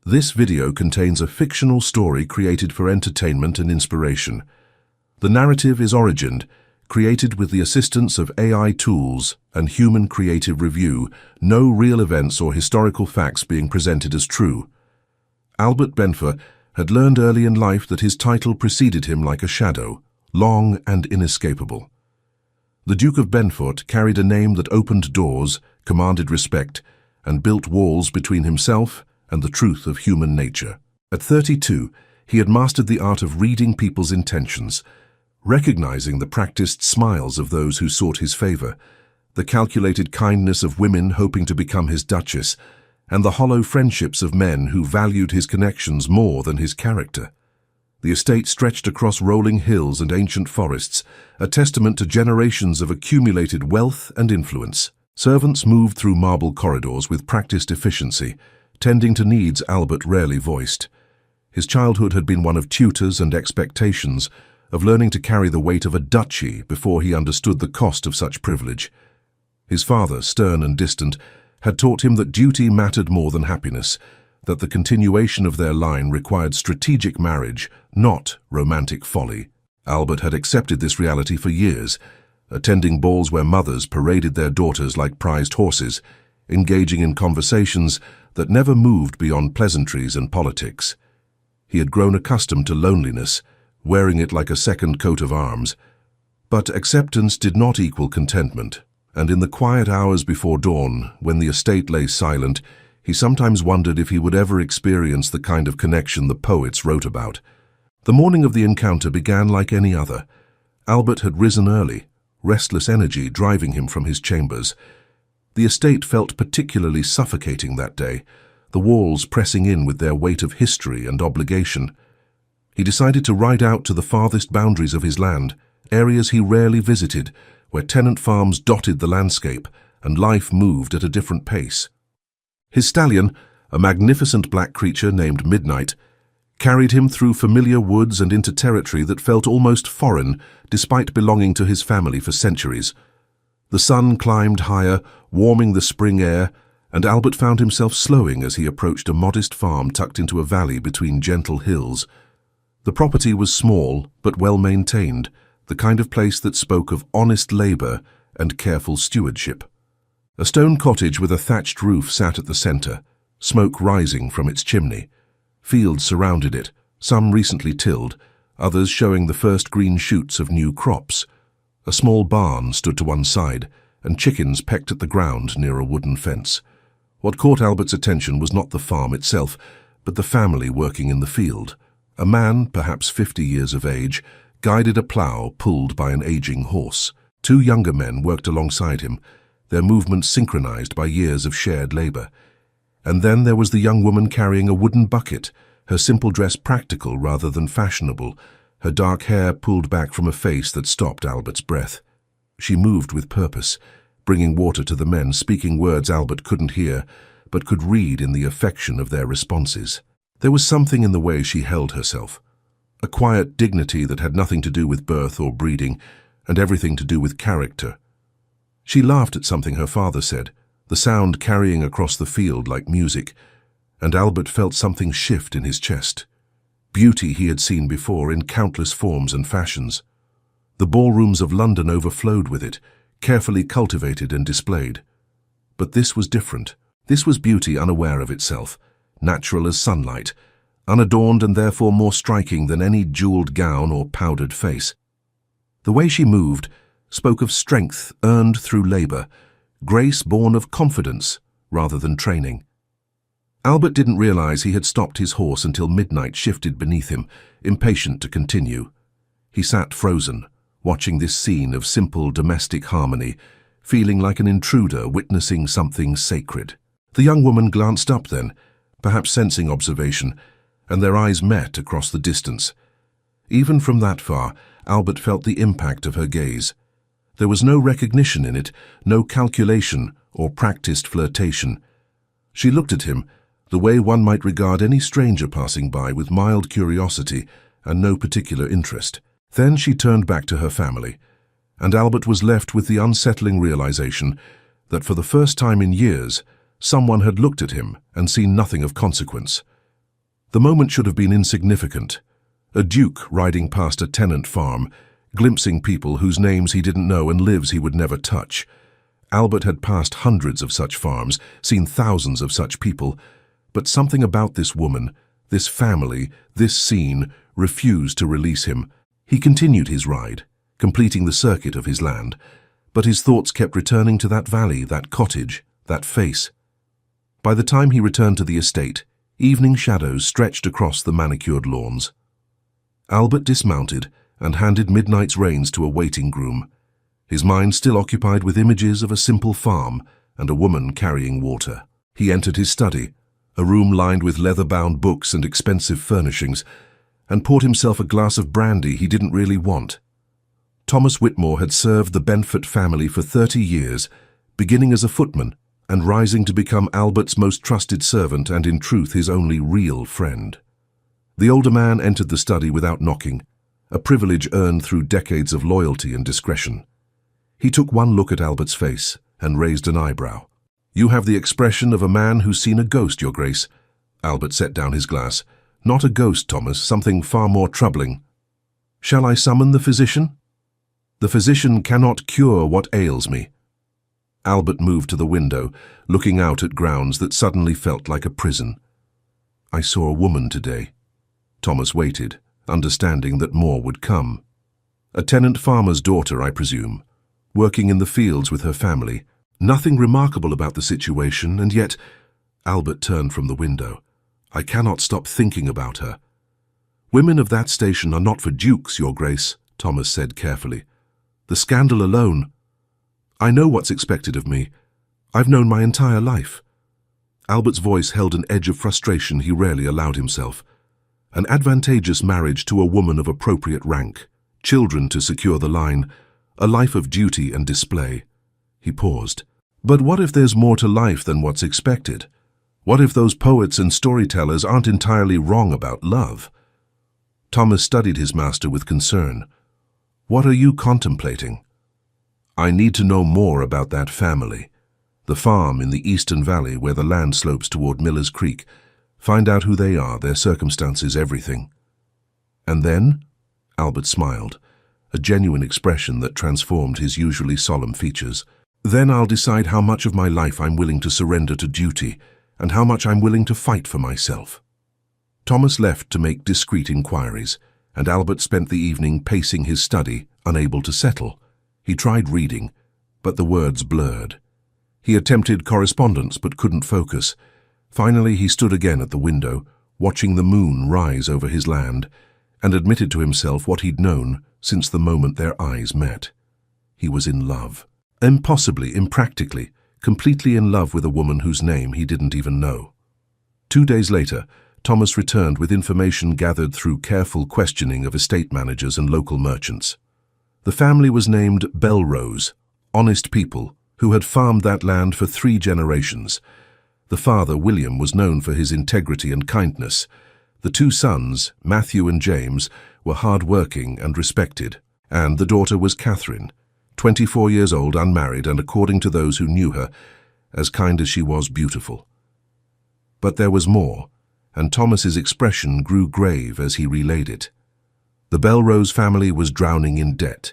This video contains a fictional story created for entertainment and inspiration. The narrative is origined, created with the assistance of AI tools and human creative review, no real events or historical facts being presented as true. Albert Benfer had learned early in life that his title preceded him like a shadow, long and inescapable. The Duke of Benfort carried a name that opened doors, commanded respect, and built walls between himself and the truth of human nature. At 32, he had mastered the art of reading people's intentions, recognizing the practiced smiles of those who sought his favor, the calculated kindness of women hoping to become his duchess, and the hollow friendships of men who valued his connections more than his character. The estate stretched across rolling hills and ancient forests, a testament to generations of accumulated wealth and influence. Servants moved through marble corridors with practiced efficiency, tending to needs Albert rarely voiced. His childhood had been one of tutors and expectations, of learning to carry the weight of a duchy before he understood the cost of such privilege. His father, stern and distant, had taught him that duty mattered more than happiness, that the continuation of their line required strategic marriage, not romantic folly. Albert had accepted this reality for years, attending balls where mothers paraded their daughters like prized horses, engaging in conversations that never moved beyond pleasantries and politics. He had grown accustomed to loneliness, wearing it like a second coat of arms. But acceptance did not equal contentment, and in the quiet hours before dawn, when the estate lay silent, he sometimes wondered if he would ever experience the kind of connection the poets wrote about. The morning of the encounter began like any other. Albert had risen early, restless energy driving him from his chambers. The estate felt particularly suffocating that day, the walls pressing in with their weight of history and obligation. He decided to ride out to the farthest boundaries of his land, areas he rarely visited, where tenant farms dotted the landscape and life moved at a different pace. His stallion, a magnificent black creature named Midnight, carried him through familiar woods and into territory that felt almost foreign despite belonging to his family for centuries. The sun climbed higher, warming the spring air, and Albert found himself slowing as he approached a modest farm tucked into a valley between gentle hills. The property was small but well maintained, the kind of place that spoke of honest labor and careful stewardship. A stone cottage with a thatched roof sat at the center, smoke rising from its chimney. Fields surrounded it, some recently tilled, others showing the first green shoots of new crops. A small barn stood to one side, and chickens pecked at the ground near a wooden fence. What caught Albert's attention was not the farm itself, but the family working in the field. A man, perhaps 50 years of age, guided a plough pulled by an aging horse. Two younger men worked alongside him, their movements synchronized by years of shared labor. And then there was the young woman carrying a wooden bucket, her simple dress practical rather than fashionable, her dark hair pulled back from a face that stopped Albert's breath. She moved with purpose, bringing water to the men, speaking words Albert couldn't hear, but could read in the affection of their responses. There was something in the way she held herself, a quiet dignity that had nothing to do with birth or breeding, and everything to do with character. She laughed at something her father said, the sound carrying across the field like music, and Albert felt something shift in his chest. Beauty he had seen before in countless forms and fashions. The ballrooms of London overflowed with it, carefully cultivated and displayed. But this was different. This was beauty unaware of itself, natural as sunlight, unadorned and therefore more striking than any jeweled gown or powdered face. The way she moved spoke of strength earned through labor, grace born of confidence rather than training. Albert didn't realize he had stopped his horse until Midnight shifted beneath him, impatient to continue. He sat frozen, watching this scene of simple domestic harmony, feeling like an intruder witnessing something sacred. The young woman glanced up then, perhaps sensing observation, and their eyes met across the distance. Even from that far, Albert felt the impact of her gaze. There was no recognition in it, no calculation or practiced flirtation. She looked at him, the way one might regard any stranger passing by, with mild curiosity and no particular interest. Then she turned back to her family, and Albert was left with the unsettling realization that for the first time in years, someone had looked at him and seen nothing of consequence. The moment should have been insignificant. A duke riding past a tenant farm, glimpsing people whose names he didn't know and lives he would never touch. Albert had passed hundreds of such farms, seen thousands of such people, but something about this woman, this family, this scene, refused to release him. He continued his ride, completing the circuit of his land, but his thoughts kept returning to that valley, that cottage, that face. By the time he returned to the estate, evening shadows stretched across the manicured lawns. Albert dismounted and handed midnight's reins to a waiting groom, his mind still occupied with images of a simple farm and a woman carrying water. He entered his study, a room lined with leather-bound books and expensive furnishings, and poured himself a glass of brandy he didn't really want. Thomas Whitmore had served the Benford family for 30 years, beginning as a footman and rising to become Albert's most trusted servant and, in truth, his only real friend. The older man entered the study without knocking, a privilege earned through decades of loyalty and discretion. He took one look at Albert's face and raised an eyebrow. "You have the expression of a man who's seen a ghost, Your Grace." Albert set down his glass. "Not a ghost, Thomas, something far more troubling." "Shall I summon the physician?" "The physician cannot cure what ails me." Albert moved to the window, looking out at grounds that suddenly felt like a prison. "I saw a woman today." Thomas waited, understanding that more would come. "A tenant farmer's daughter, I presume, working in the fields with her family. Nothing remarkable about the situation, and yet—" Albert turned from the window. "I cannot stop thinking about her." "Women of that station are not for dukes, Your Grace," Thomas said carefully. "The scandal alone—" "I know what's expected of me. I've known my entire life." Albert's voice held an edge of frustration he rarely allowed himself. An advantageous marriage to a woman of appropriate rank, children to secure the line, a life of duty and display. He paused. "But what if there's more to life than what's expected? What if those poets and storytellers aren't entirely wrong about love?" Thomas studied his master with concern. "What are you contemplating?" "I need to know more about that family. The farm in the Eastern Valley where the land slopes toward Miller's Creek. Find out who they are, their circumstances, everything." "And then?" Albert smiled, a genuine expression that transformed his usually solemn features. "Then I'll decide how much of my life I'm willing to surrender to duty and how much I'm willing to fight for myself." Thomas left to make discreet inquiries, and Albert spent the evening pacing his study, unable to settle. He tried reading, but the words blurred. He attempted correspondence but couldn't focus. Finally, he stood again at the window, watching the moon rise over his land, and admitted to himself what he'd known since the moment their eyes met. He was in love. Impossibly, impractically, completely in love with a woman whose name he didn't even know. 2 days later, Thomas returned with information gathered through careful questioning of estate managers and local merchants. The family was named Belrose, honest people who had farmed that land for 3 generations. The father, William, was known for his integrity and kindness. The 2 sons, Matthew and James, were hard-working and respected, and the daughter was Catherine, 24 years old, unmarried, and according to those who knew her, as kind as she was beautiful. But there was more, and Thomas's expression grew grave as he relayed it. The Belrose family was drowning in debt,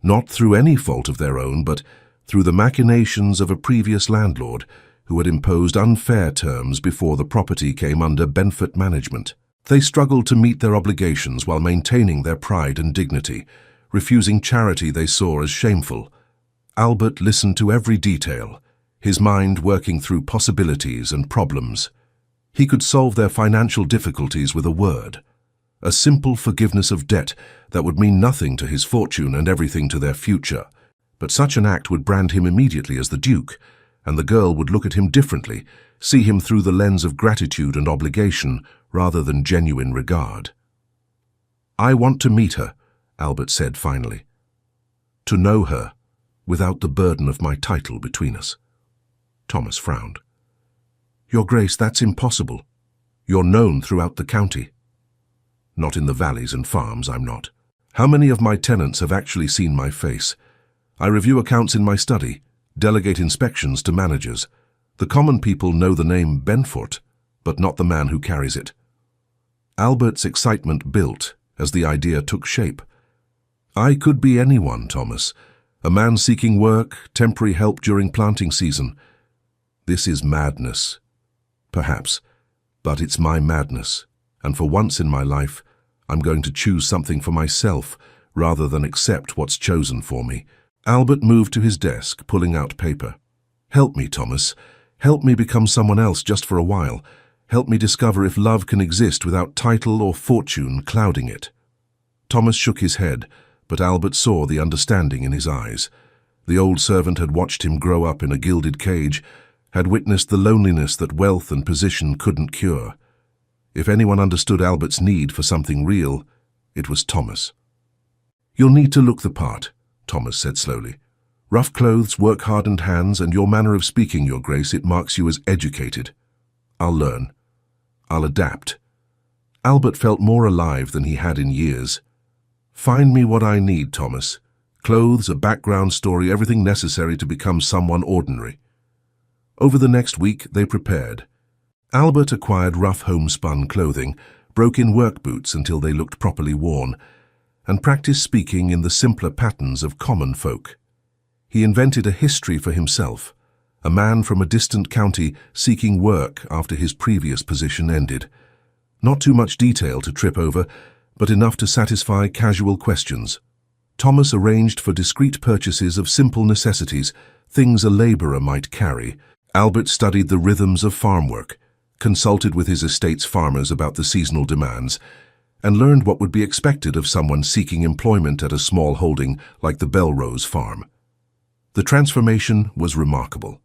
not through any fault of their own, but through the machinations of a previous landlord who had imposed unfair terms before the property came under Benford management. They struggled to meet their obligations while maintaining their pride and dignity, refusing charity they saw as shameful. Albert listened to every detail, his mind working through possibilities and problems. He could solve their financial difficulties with a word, a simple forgiveness of debt that would mean nothing to his fortune and everything to their future. But such an act would brand him immediately as the Duke, and the girl would look at him differently, see him through the lens of gratitude and obligation rather than genuine regard. "I want to meet her," Albert said finally. "To know her, without the burden of my title between us." Thomas frowned. "Your Grace, that's impossible. You're known throughout the county." "Not in the valleys and farms, I'm not. How many of my tenants have actually seen my face? I review accounts in my study, delegate inspections to managers. The common people know the name Benford, but not the man who carries it." Albert's excitement built as the idea took shape. I could be anyone, Thomas. A man seeking work, temporary help during planting season. This is madness. Perhaps, but it's my madness, and for once in my life, I'm going to choose something for myself rather than accept what's chosen for me. Albert moved to his desk, pulling out paper. Help me, Thomas. Help me become someone else just for a while. Help me discover if love can exist without title or fortune clouding it. Thomas shook his head, but Albert saw the understanding in his eyes. The old servant had watched him grow up in a gilded cage, had witnessed the loneliness that wealth and position couldn't cure. If anyone understood Albert's need for something real, it was Thomas. You'll need to look the part, Thomas said slowly. Rough clothes, work-hardened hands, and your manner of speaking, Your Grace, it marks you as educated. I'll learn. I'll adapt. Albert felt more alive than he had in years. Find me what I need, Thomas. Clothes, a background story, everything necessary to become someone ordinary. Over the next week, they prepared. Albert acquired rough homespun clothing, broke in work boots until they looked properly worn, and practiced speaking in the simpler patterns of common folk. He invented a history for himself, a man from a distant county seeking work after his previous position ended. Not too much detail to trip over, but enough to satisfy casual questions. Thomas arranged for discreet purchases of simple necessities, things a laborer might carry. Albert studied the rhythms of farm work, consulted with his estate's farmers about the seasonal demands, and learned what would be expected of someone seeking employment at a small holding like the Belrose farm. The transformation was remarkable.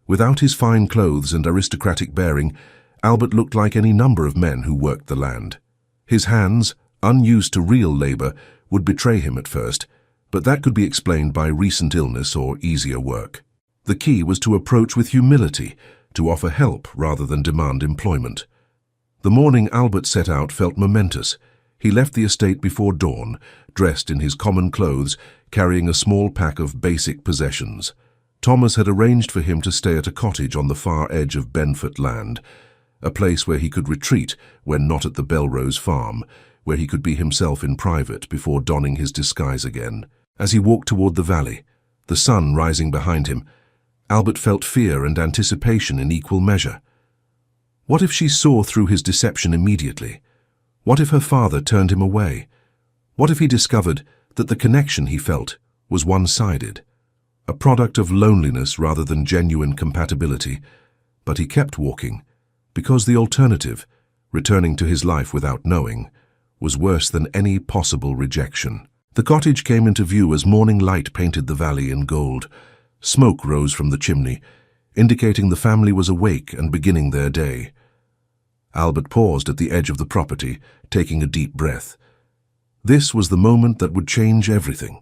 Without his fine clothes and aristocratic bearing, Albert looked like any number of men who worked the land. His hands, unused to real labor, would betray him at first, but that could be explained by recent illness or easier work. The key was to approach with humility, to offer help rather than demand employment. The morning Albert set out felt momentous. He left the estate before dawn, dressed in his common clothes, carrying a small pack of basic possessions. Thomas had arranged for him to stay at a cottage on the far edge of Benford Land, a place where he could retreat when not at the Belrose farm, where he could be himself in private before donning his disguise again. As he walked toward the valley, the sun rising behind him, Albert felt fear and anticipation in equal measure. What if she saw through his deception immediately? What if her father turned him away? What if he discovered that the connection he felt was one-sided, a product of loneliness rather than genuine compatibility? But he kept walking, because the alternative, returning to his life without knowing, was worse than any possible rejection. The cottage came into view as morning light painted the valley in gold. Smoke rose from the chimney, indicating the family was awake and beginning their day. Albert paused at the edge of the property, taking a deep breath. This was the moment that would change everything.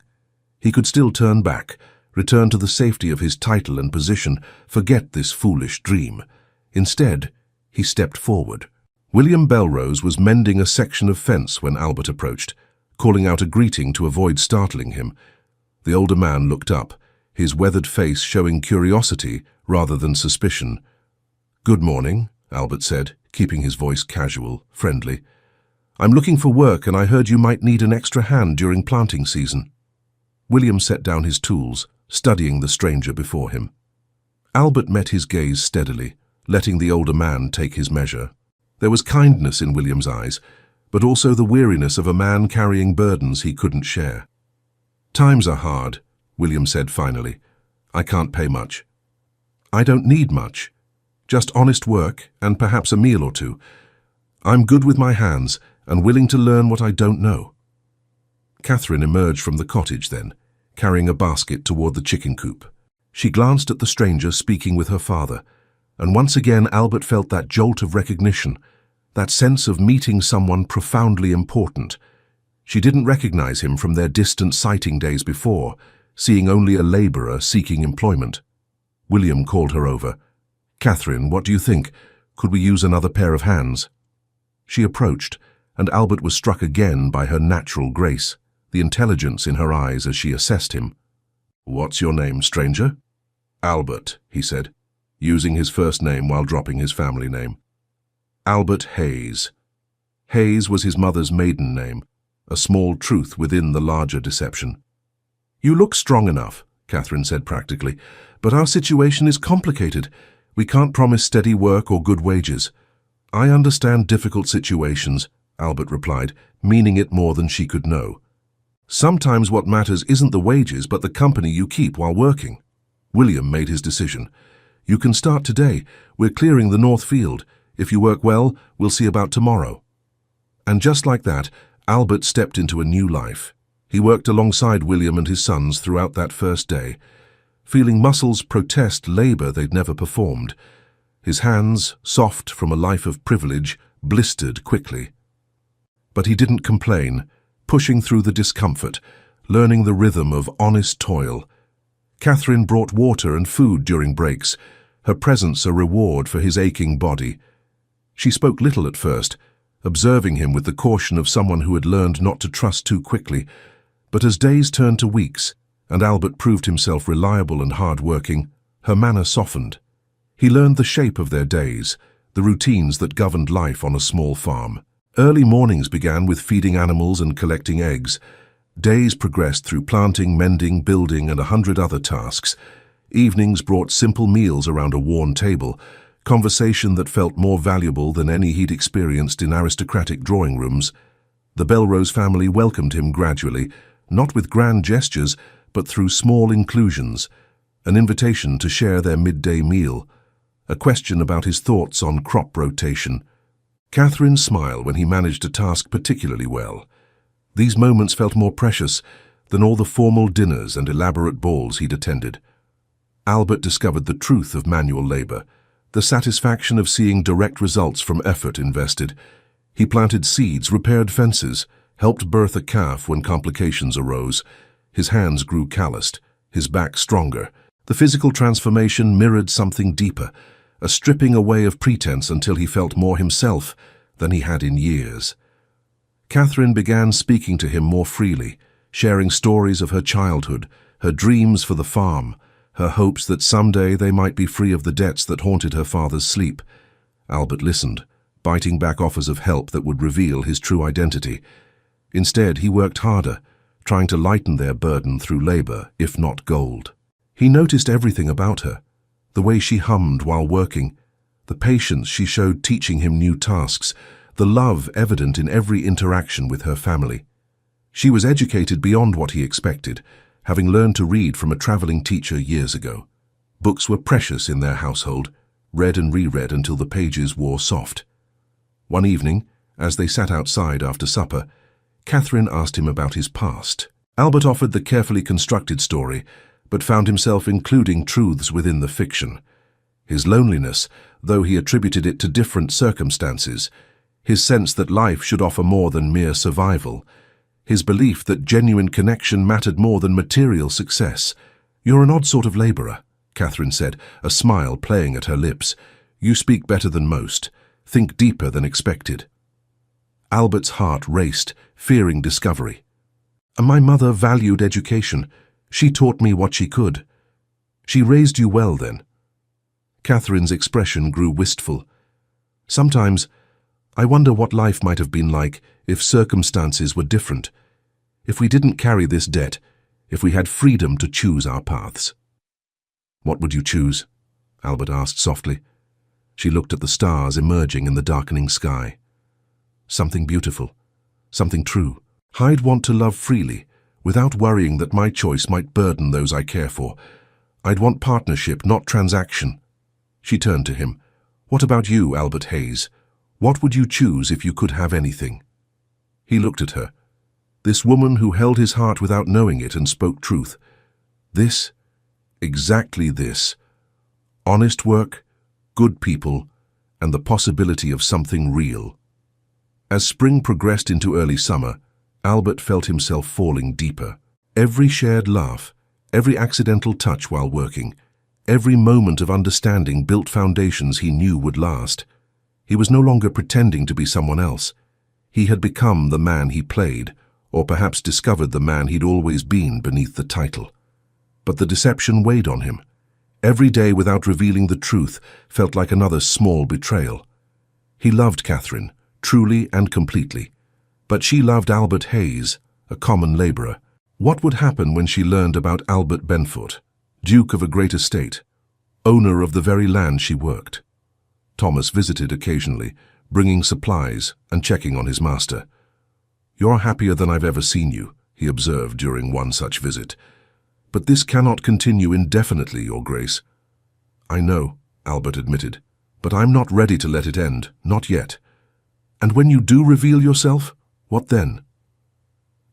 He could still turn back, return to the safety of his title and position, forget this foolish dream. Instead, he stepped forward. William Belrose was mending a section of fence when Albert approached, calling out a greeting to avoid startling him. The older man looked up, his weathered face showing curiosity rather than suspicion. "Good morning," Albert said, keeping his voice casual, friendly. "I'm looking for work and I heard you might need an extra hand during planting season." William set down his tools, studying the stranger before him. Albert met his gaze steadily, letting the older man take his measure. There was kindness in William's eyes, but also the weariness of a man carrying burdens he couldn't share. "Times are hard," William said finally. "I can't pay much." "I don't need much. Just honest work and perhaps a meal or two. I'm good with my hands and willing to learn what I don't know." Catherine emerged from the cottage then, carrying a basket toward the chicken coop. She glanced at the stranger speaking with her father, and once again Albert felt that jolt of recognition, that sense of meeting someone profoundly important. She didn't recognize him from their distant sighting days before, seeing only a laborer seeking employment. William called her over. "Catherine, what do you think? Could we use another pair of hands?" She approached, and Albert was struck again by her natural grace, the intelligence in her eyes as she assessed him. "What's your name, stranger?" "Albert," he said, using his first name while dropping his family name. "Albert Hayes." Hayes was his mother's maiden name, a small truth within the larger deception. "You look strong enough," Catherine said practically, "but our situation is complicated. We can't promise steady work or good wages." "I understand difficult situations," Albert replied, meaning it more than she could know. "Sometimes what matters isn't the wages but the company you keep while working." William made his decision. "You can start today. We're clearing the north field. If you work well, we'll see about tomorrow." And just like that, Albert stepped into a new life. He worked alongside William and his sons throughout that first day, feeling muscles protest labor they'd never performed. His hands, soft from a life of privilege, blistered quickly. But he didn't complain, pushing through the discomfort, learning the rhythm of honest toil. Catherine brought water and food during breaks, her presence a reward for his aching body. She spoke little at first, observing him with the caution of someone who had learned not to trust too quickly. But as days turned to weeks, and Albert proved himself reliable and hard-working, her manner softened. He learned the shape of their days, the routines that governed life on a small farm. Early mornings began with feeding animals and collecting eggs. Days progressed through planting, mending, building, and 100 other tasks. Evenings brought simple meals around a worn table, conversation that felt more valuable than any he'd experienced in aristocratic drawing rooms. The Belrose family welcomed him gradually, not with grand gestures, but through small inclusions, an invitation to share their midday meal, a question about his thoughts on crop rotation. Catherine's smile when he managed a task particularly well. These moments felt more precious than all the formal dinners and elaborate balls he'd attended. Albert discovered the truth of manual labor, the satisfaction of seeing direct results from effort invested. He planted seeds, repaired fences, helped birth a calf when complications arose. His hands grew calloused, his back stronger. The physical transformation mirrored something deeper, a stripping away of pretense until he felt more himself than he had in years. Catherine began speaking to him more freely, sharing stories of her childhood, her dreams for the farm, her hopes that someday they might be free of the debts that haunted her father's sleep. Albert listened, biting back offers of help that would reveal his true identity. Instead, he worked harder, trying to lighten their burden through labor, if not gold. He noticed everything about her, the way she hummed while working, the patience she showed teaching him new tasks, the love evident in every interaction with her family. She was educated beyond what he expected, having learned to read from a traveling teacher years ago. Books were precious in their household, read and reread until the pages wore soft. One evening, as they sat outside after supper, Catherine asked him about his past. Albert offered the carefully constructed story, but found himself including truths within the fiction. His loneliness, though he attributed it to different circumstances, his sense that life should offer more than mere survival, his belief that genuine connection mattered more than material success. "You're an odd sort of laborer," Catherine said, a smile playing at her lips. "You speak better than most, think deeper than expected." Albert's heart raced, fearing discovery. "My mother valued education. She taught me what she could." "She raised you well, then?" Catherine's expression grew wistful. "Sometimes I wonder what life might have been like if circumstances were different, if we didn't carry this debt, if we had freedom to choose our paths." "What would you choose?" Albert asked softly. She looked at the stars emerging in the darkening sky. "Something beautiful, something true. I'd want to love freely, without worrying that my choice might burden those I care for. I'd want partnership, not transaction." She turned to him. "What about you, Albert Hayes? What would you choose if you could have anything?" He looked at her. This woman who held his heart without knowing it and spoke truth. This, exactly this. Honest work, good people, and the possibility of something real. As spring progressed into early summer, Albert felt himself falling deeper. Every shared laugh, every accidental touch while working, every moment of understanding built foundations he knew would last. He was no longer pretending to be someone else. He had become the man he played, or perhaps discovered the man he'd always been beneath the title. But the deception weighed on him. Every day without revealing the truth felt like another small betrayal. He loved Catherine, truly and completely. But she loved Albert Hayes, a common labourer. What would happen when she learned about Albert Benfoot, Duke of a great estate, owner of the very land she worked? Thomas visited occasionally, bringing supplies and checking on his master. "You're happier than I've ever seen you," he observed during one such visit. "But this cannot continue indefinitely, Your Grace." "I know," Albert admitted, "but I'm not ready to let it end, not yet." "And when you do reveal yourself, what then?"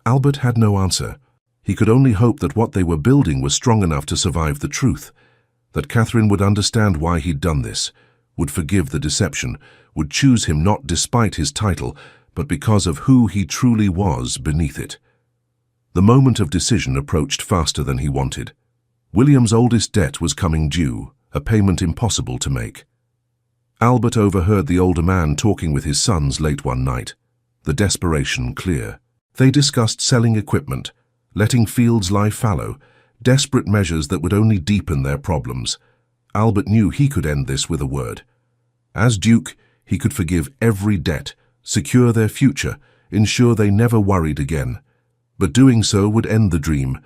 Albert had no answer. He could only hope that what they were building was strong enough to survive the truth, that Catherine would understand why he'd done this, would forgive the deception, would choose him not despite his title, but because of who he truly was beneath it. The moment of decision approached faster than he wanted. William's oldest debt was coming due, a payment impossible to make. Albert overheard the older man talking with his sons late one night, the desperation clear. They discussed selling equipment, letting fields lie fallow, desperate measures that would only deepen their problems. Albert knew he could end this with a word. As Duke, he could forgive every debt, secure their future, ensure they never worried again. But doing so would end the dream,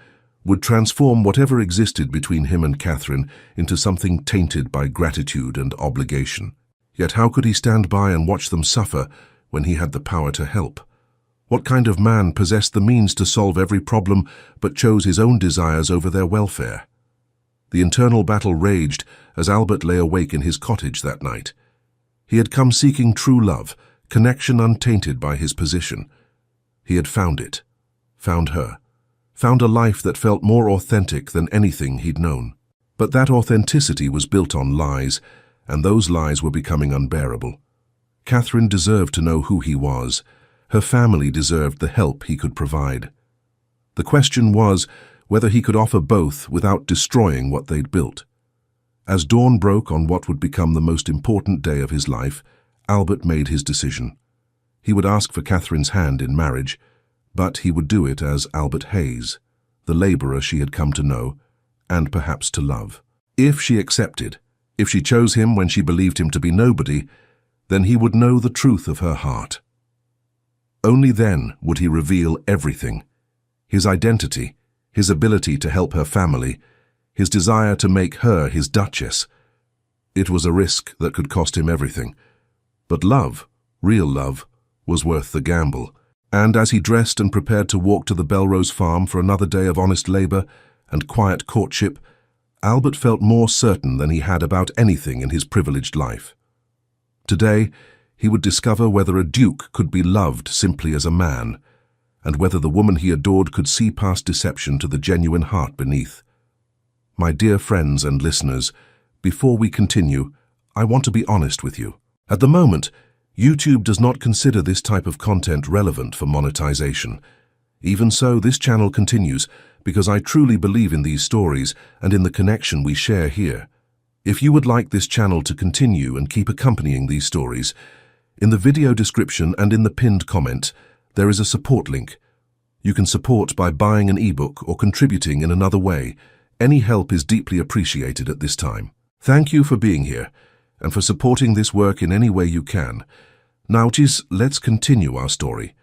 would transform whatever existed between him and Catherine into something tainted by gratitude and obligation. Yet how could he stand by and watch them suffer when he had the power to help? What kind of man possessed the means to solve every problem but chose his own desires over their welfare? The internal battle raged as Albert lay awake in his cottage that night. He had come seeking true love, connection untainted by his position. He had found it, found her, found a life that felt more authentic than anything he'd known. But that authenticity was built on lies, and those lies were becoming unbearable. Catherine deserved to know who he was. Her family deserved the help he could provide. The question was whether he could offer both without destroying what they'd built. As dawn broke on what would become the most important day of his life, Albert made his decision. He would ask for Catherine's hand in marriage, but he would do it as Albert Hayes, the labourer she had come to know, and perhaps to love. If she accepted, if she chose him when she believed him to be nobody, then he would know the truth of her heart. Only then would he reveal everything: his identity, his ability to help her family, his desire to make her his duchess. It was a risk that could cost him everything. But love, real love, was worth the gamble. And as he dressed and prepared to walk to the Belrose farm for another day of honest labour and quiet courtship, Albert felt more certain than he had about anything in his privileged life. Today, he would discover whether a duke could be loved simply as a man, and whether the woman he adored could see past deception to the genuine heart beneath. My dear friends and listeners, before we continue, I want to be honest with you. At the moment, YouTube does not consider this type of content relevant for monetization. Even so, this channel continues because I truly believe in these stories and in the connection we share here. If you would like this channel to continue and keep accompanying these stories, in the video description and in the pinned comment, there is a support link. You can support by buying an ebook or contributing in another way. Any help is deeply appreciated at this time. Thank you for being here and for supporting this work in any way you can. Now, let's continue our story.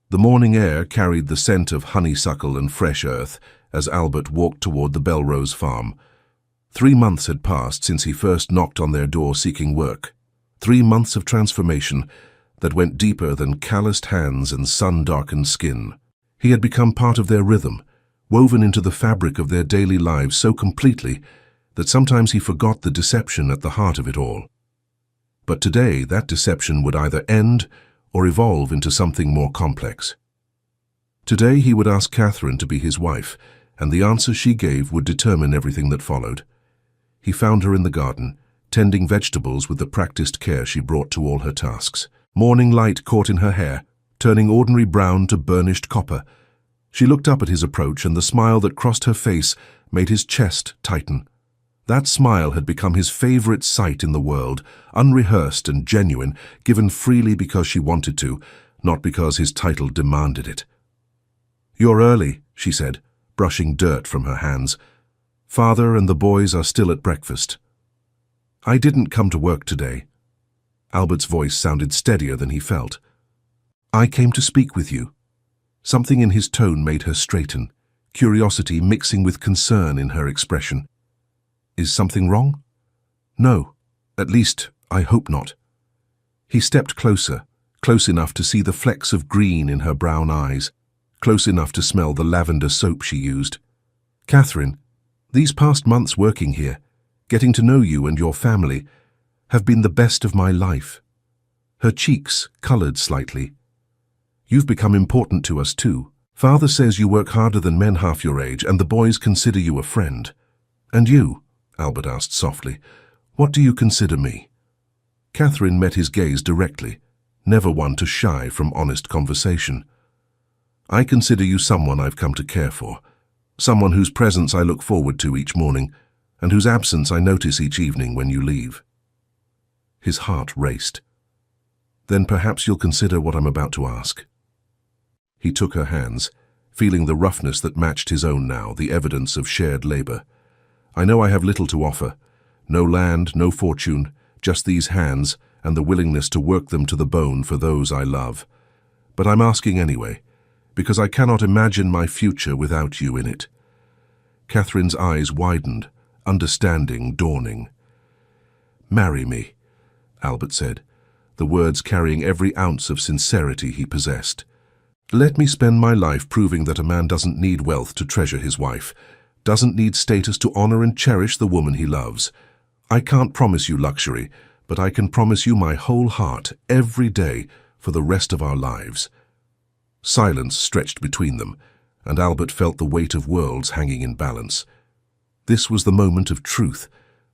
The morning air carried the scent of honeysuckle and fresh earth as Albert walked toward the Belrose farm. 3 months had passed since he first knocked on their door seeking work. 3 months of transformation that went deeper than calloused hands and sun-darkened skin. He had become part of their rhythm, woven into the fabric of their daily lives so completely that sometimes he forgot the deception at the heart of it all. But today, that deception would either end or evolve into something more complex. Today, he would ask Catherine to be his wife, and the answer she gave would determine everything that followed. He found her in the garden, tending vegetables with the practiced care she brought to all her tasks. Morning light caught in her hair, turning ordinary brown to burnished copper. She looked up at his approach, and the smile that crossed her face made his chest tighten. That smile had become his favorite sight in the world, unrehearsed and genuine, given freely because she wanted to, not because his title demanded it. "You're early," she said, brushing dirt from her hands. "Father and the boys are still at breakfast." "I didn't come to work today." Albert's voice sounded steadier than he felt. "I came to speak with you." Something in his tone made her straighten, curiosity mixing with concern in her expression. "Is something wrong?" "No, at least, I hope not." He stepped closer, close enough to see the flecks of green in her brown eyes, close enough to smell the lavender soap she used. "Catherine, these past months working here, getting to know you and your family, have been the best of my life." Her cheeks colored slightly. "You've become important to us too. Father says you work harder than men half your age, and the boys consider you a friend." "And you?" Albert asked softly. "What do you consider me?" Catherine met his gaze directly, never one to shy from honest conversation. "I consider you someone I've come to care for, someone whose presence I look forward to each morning, and whose absence I notice each evening when you leave." His heart raced. "Then perhaps you'll consider what I'm about to ask." He took her hands, feeling the roughness that matched his own now, the evidence of shared labor. "I know I have little to offer. No land, no fortune, just these hands and the willingness to work them to the bone for those I love. But I'm asking anyway, because I cannot imagine my future without you in it." Catherine's eyes widened, understanding dawning. "Marry me," Albert said, the words carrying every ounce of sincerity he possessed. "Let me spend my life proving that a man doesn't need wealth to treasure his wife, doesn't need status to honor and cherish the woman he loves. I can't promise you luxury, but I can promise you my whole heart every day for the rest of our lives." Silence stretched between them, and Albert felt the weight of worlds hanging in balance. This was the moment of truth,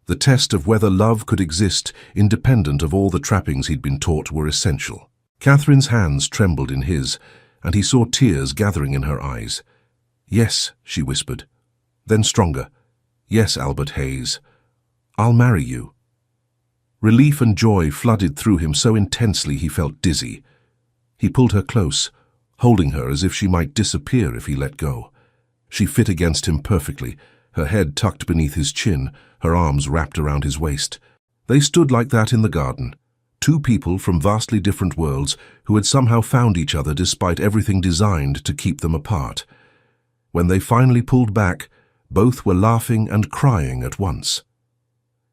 the test of whether love could exist independent of all the trappings he'd been taught were essential. Catherine's hands trembled in his, and he saw tears gathering in her eyes. "Yes," she whispered. Then stronger. "Yes, Albert Hayes. I'll marry you." Relief and joy flooded through him so intensely he felt dizzy. He pulled her close, holding her as if she might disappear if he let go. She fit against him perfectly, her head tucked beneath his chin, her arms wrapped around his waist. They stood like that in the garden, two people from vastly different worlds who had somehow found each other despite everything designed to keep them apart. When they finally pulled back, both were laughing and crying at once.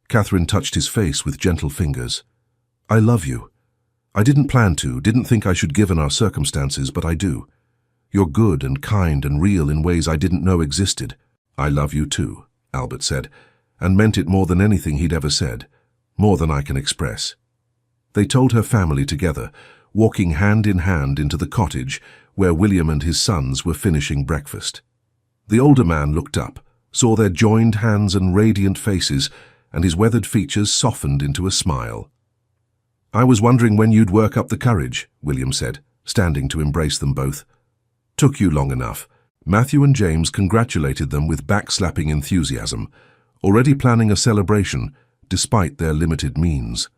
Catherine touched his face with gentle fingers. "I love you. I didn't plan to, didn't think I should given our circumstances, but I do. You're good and kind and real in ways I didn't know existed." "I love you too," Albert said, and meant it more than anything he'd ever said, more than I can express. They told her family together, walking hand in hand into the cottage where William and his sons were finishing breakfast. The older man looked up, saw their joined hands and radiant faces, and his weathered features softened into a smile. "I was wondering when you'd work up the courage," William said, standing to embrace them both. "Took you long enough." Matthew and James congratulated them with backslapping enthusiasm, already planning a celebration despite their limited means.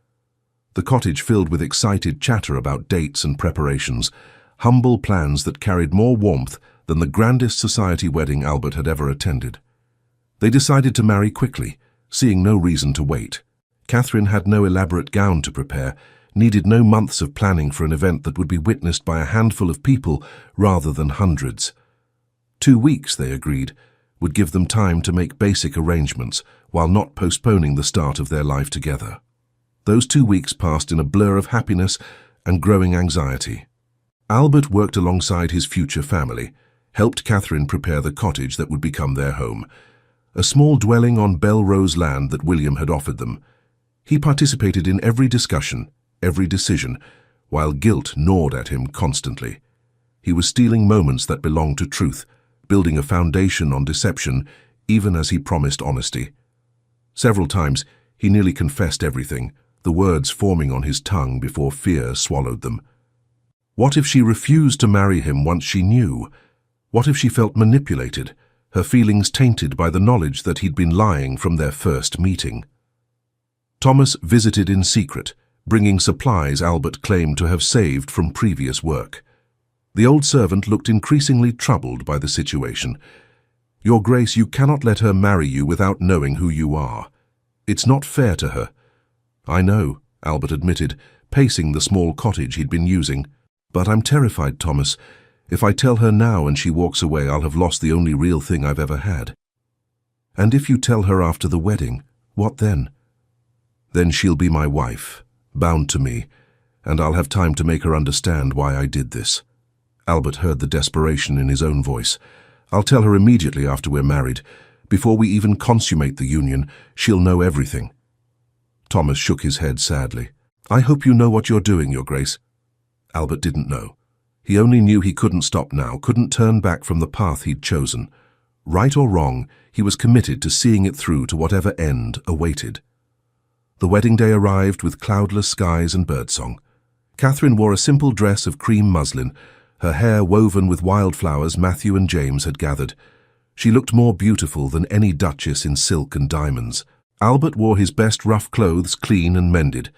The cottage filled with excited chatter about dates and preparations, humble plans that carried more warmth than the grandest society wedding Albert had ever attended. They decided to marry quickly, seeing no reason to wait. Catherine had no elaborate gown to prepare, needed no months of planning for an event that would be witnessed by a handful of people rather than hundreds. 2 weeks, they agreed, would give them time to make basic arrangements while not postponing the start of their life together. Those 2 weeks passed in a blur of happiness and growing anxiety. Albert worked alongside his future family, helped Catherine prepare the cottage that would become their home, a small dwelling on Belrose land that William had offered them. He participated in every discussion, every decision, while guilt gnawed at him constantly. He was stealing moments that belonged to truth, building a foundation on deception, even as he promised honesty. Several times, he nearly confessed everything, the words forming on his tongue before fear swallowed them. What if she refused to marry him once she knew? What if she felt manipulated, her feelings tainted by the knowledge that he'd been lying from their first meeting? Thomas visited in secret, bringing supplies Albert claimed to have saved from previous work. The old servant looked increasingly troubled by the situation. "Your Grace, you cannot let her marry you without knowing who you are. It's not fair to her." "I know," Albert admitted, pacing the small cottage he'd been using. "But I'm terrified, Thomas. If I tell her now and she walks away, I'll have lost the only real thing I've ever had." "And if you tell her after the wedding, what then?" "Then she'll be my wife, bound to me, and I'll have time to make her understand why I did this." Albert heard the desperation in his own voice. "I'll tell her immediately after we're married. Before we even consummate the union, she'll know everything." Thomas shook his head sadly. "I hope you know what you're doing, Your Grace." Albert didn't know. He only knew he couldn't stop now, couldn't turn back from the path he'd chosen. Right or wrong, he was committed to seeing it through to whatever end awaited. The wedding day arrived with cloudless skies and birdsong. Catherine wore a simple dress of cream muslin, her hair woven with wildflowers Matthew and James had gathered. She looked more beautiful than any duchess in silk and diamonds. Albert wore his best rough clothes clean and mended,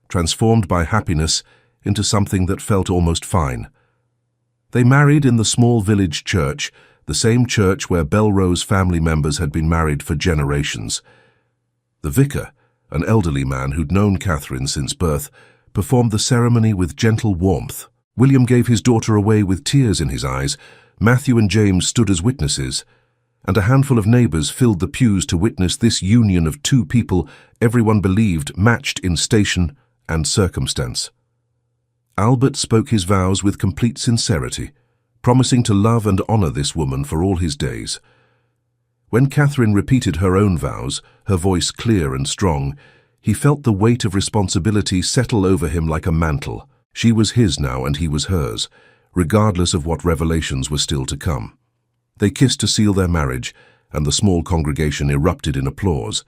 transformed by happiness into something that felt almost fine. They married in the small village church, the same church where Belrose family members had been married for generations. The vicar, an elderly man who'd known Catherine since birth, performed the ceremony with gentle warmth. William gave his daughter away with tears in his eyes. Matthew and James stood as witnesses, and a handful of neighbours filled the pews to witness this union of two people everyone believed matched in station and circumstance. Albert spoke his vows with complete sincerity, promising to love and honour this woman for all his days. When Catherine repeated her own vows, her voice clear and strong, he felt the weight of responsibility settle over him like a mantle. She was his now and he was hers, regardless of what revelations were still to come. They kissed to seal their marriage, and the small congregation erupted in applause.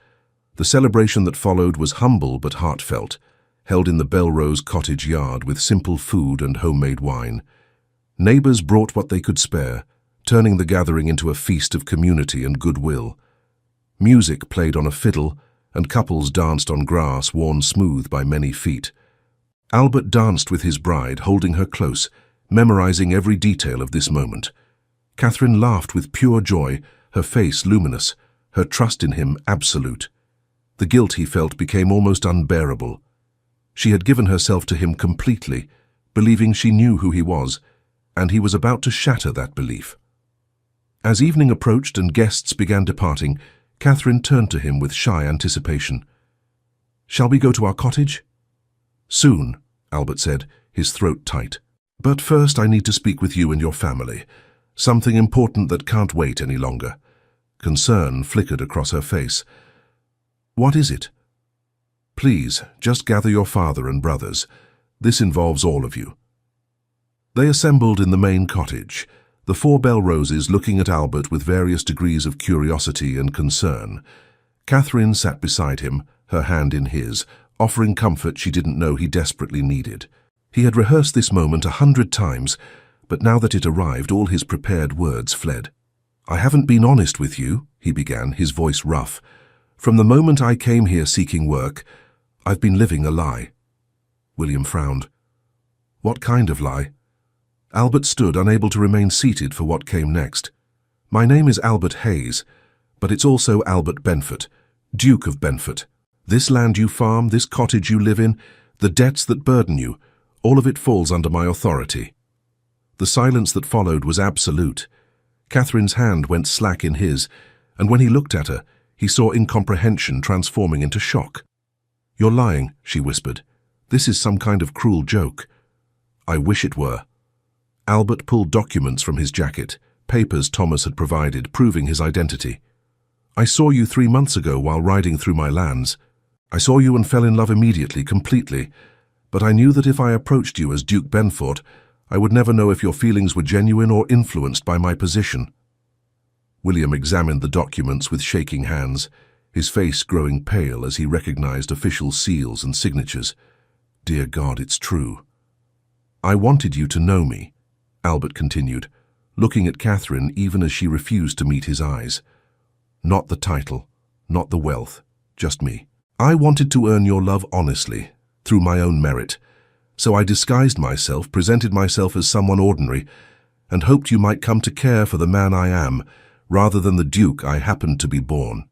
The celebration that followed was humble but heartfelt, held in the Belrose cottage yard with simple food and homemade wine. Neighbours brought what they could spare, turning the gathering into a feast of community and goodwill. Music played on a fiddle, and couples danced on grass worn smooth by many feet. Albert danced with his bride, holding her close, memorizing every detail of this moment. Catherine laughed with pure joy, her face luminous, her trust in him absolute. The guilt he felt became almost unbearable. She had given herself to him completely, believing she knew who he was, and he was about to shatter that belief. As evening approached and guests began departing, Catherine turned to him with shy anticipation. "Shall we go to our cottage?" "Soon," Albert said, his throat tight. "But first I need to speak with you and your family. Something important that can't wait any longer." Concern flickered across her face. "What is it?" "Please, just gather your father and brothers. This involves all of you." They assembled in the main cottage, the four Belroses looking at Albert with various degrees of curiosity and concern. Catherine sat beside him, her hand in his, offering comfort she didn't know he desperately needed. He had rehearsed this moment 100 times, but now that it arrived, all his prepared words fled. "I haven't been honest with you," he began, his voice rough. "From the moment I came here seeking work, I've been living a lie." William frowned. "What kind of lie?" Albert stood, unable to remain seated for what came next. "My name is Albert Hayes, but it's also Albert Benford, Duke of Benford. This land you farm, this cottage you live in, the debts that burden you, all of it falls under my authority." The silence that followed was absolute. Catherine's hand went slack in his, and when he looked at her, he saw incomprehension transforming into shock. "You're lying," she whispered. "This is some kind of cruel joke." "I wish it were." Albert pulled documents from his jacket, papers Thomas had provided, proving his identity. "I saw you 3 months ago while riding through my lands. I saw you and fell in love immediately, completely. But I knew that if I approached you as Duke Benford, I would never know if your feelings were genuine or influenced by my position." William examined the documents with shaking hands, his face growing pale as he recognized official seals and signatures. "Dear God, it's true." "I wanted you to know me," Albert continued, looking at Catherine even as she refused to meet his eyes. "Not the title, not the wealth, just me. I wanted to earn your love honestly, through my own merit. So I disguised myself, presented myself as someone ordinary, and hoped you might come to care for the man I am, rather than the Duke I happened to be born."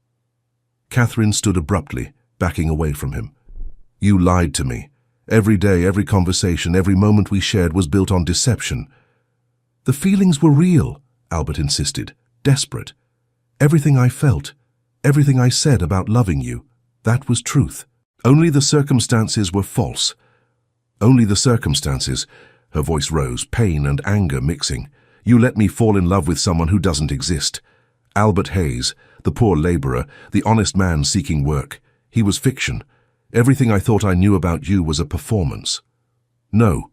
Catherine stood abruptly, backing away from him. "You lied to me, Every day, every conversation, every moment we shared was built on deception. The feelings were real, Albert insisted, desperate. Everything I felt, everything I said about loving you, that was truth. Only the circumstances were false. Only the circumstances. Her voice rose, pain and anger mixing. You let me fall in love with someone who doesn't exist. Albert Hayes, the poor laborer, the honest man seeking work. He was fiction. Everything I thought I knew about you was a performance. No.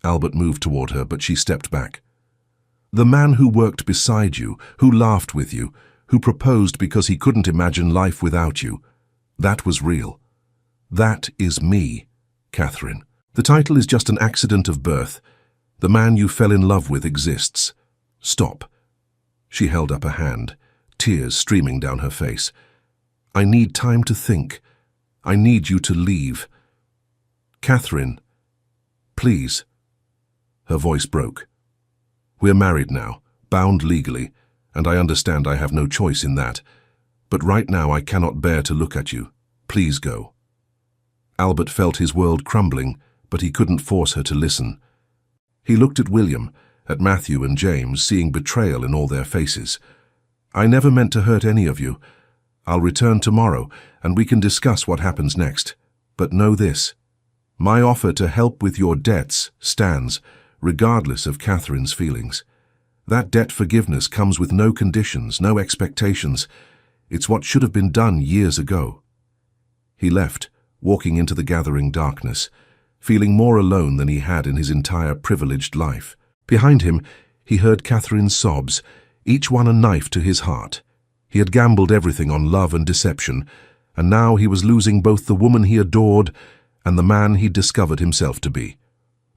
Albert moved toward her, but she stepped back. The man who worked beside you, who laughed with you, who proposed because he couldn't imagine life without you, that was real. That is me, Catherine. The title is just an accident of birth. The man you fell in love with exists. Stop. She held up a hand, tears streaming down her face. I need time to think. I need you to leave. Catherine, please. Her voice broke. We're married now, bound legally, and I understand I have no choice in that. But right now I cannot bear to look at you. Please go. Albert felt his world crumbling, but he couldn't force her to listen. He looked at William, at Matthew and James, seeing betrayal in all their faces. I never meant to hurt any of you. I'll return tomorrow, and we can discuss what happens next. But know this. My offer to help with your debts stands, regardless of Catherine's feelings. That debt forgiveness comes with no conditions, no expectations. It's what should have been done years ago. He left, walking into the gathering darkness, feeling more alone than he had in his entire privileged life. Behind him, he heard Catherine's sobs, each one a knife to his heart. He had gambled everything on love and deception, and now he was losing both the woman he adored and the man he'd discovered himself to be.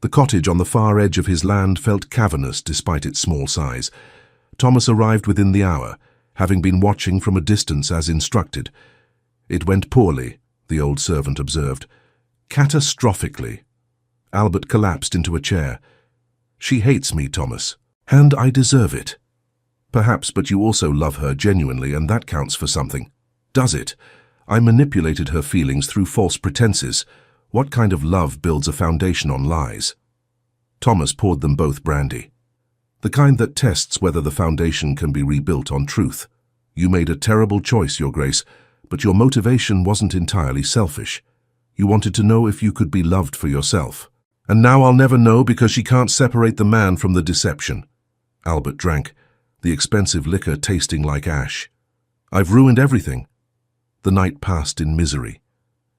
The cottage on the far edge of his land felt cavernous despite its small size. Thomas arrived within the hour, having been watching from a distance as instructed. It went poorly, the old servant observed. Catastrophically. Albert collapsed into a chair. She hates me, Thomas, and I deserve it. Perhaps, but you also love her genuinely, and that counts for something. Does it? I manipulated her feelings through false pretenses. What kind of love builds a foundation on lies? Thomas poured them both brandy. The kind that tests whether the foundation can be rebuilt on truth. You made a terrible choice, Your Grace, but your motivation wasn't entirely selfish. You wanted to know if you could be loved for yourself. And now I'll never know because she can't separate the man from the deception. Albert drank, the expensive liquor tasting like ash. I've ruined everything. The night passed in misery.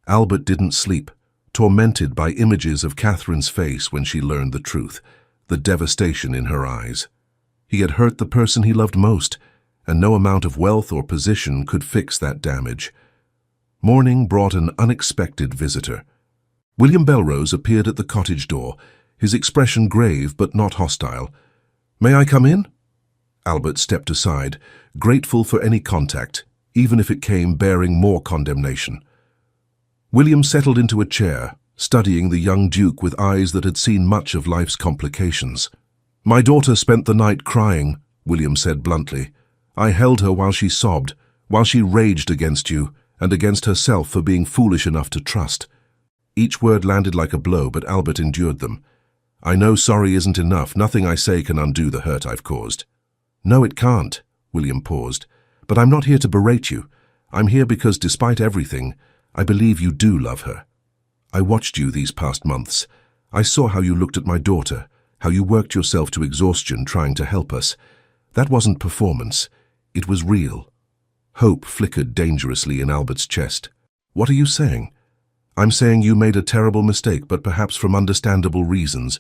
Albert didn't sleep, tormented by images of Catherine's face when she learned the truth, the devastation in her eyes. He had hurt the person he loved most, and no amount of wealth or position could fix that damage. Morning brought an unexpected visitor. William Belrose appeared at the cottage door, his expression grave but not hostile. May I come in? Albert stepped aside, grateful for any contact, even if it came bearing more condemnation. William settled into a chair, studying the young Duke with eyes that had seen much of life's complications. My daughter spent the night crying, William said bluntly. I held her while she sobbed, while she raged against you, and against herself for being foolish enough to trust. Each word landed like a blow, but Albert endured them. I know sorry isn't enough. Nothing I say can undo the hurt I've caused. No, it can't, William paused. But I'm not here to berate you. I'm here because, despite everything, I believe you do love her. I watched you these past months. I saw how you looked at my daughter, how you worked yourself to exhaustion trying to help us. That wasn't performance. It was real. Hope flickered dangerously in Albert's chest. What are you saying? I'm saying you made a terrible mistake, but perhaps from understandable reasons.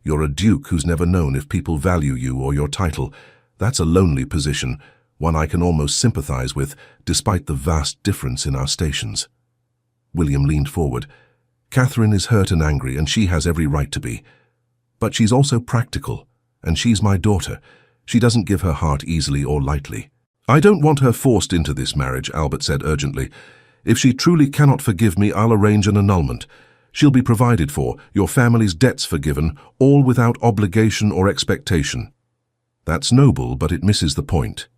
You're a duke who's never known if people value you or your title. That's a lonely position, one I can almost sympathize with, despite the vast difference in our stations. William leaned forward. Catherine is hurt and angry, and she has every right to be. But she's also practical, and she's my daughter. She doesn't give her heart easily or lightly. I don't want her forced into this marriage, Albert said urgently. If she truly cannot forgive me, I'll arrange an annulment. She'll be provided for, your family's debts forgiven, all without obligation or expectation. That's noble, but it misses the point.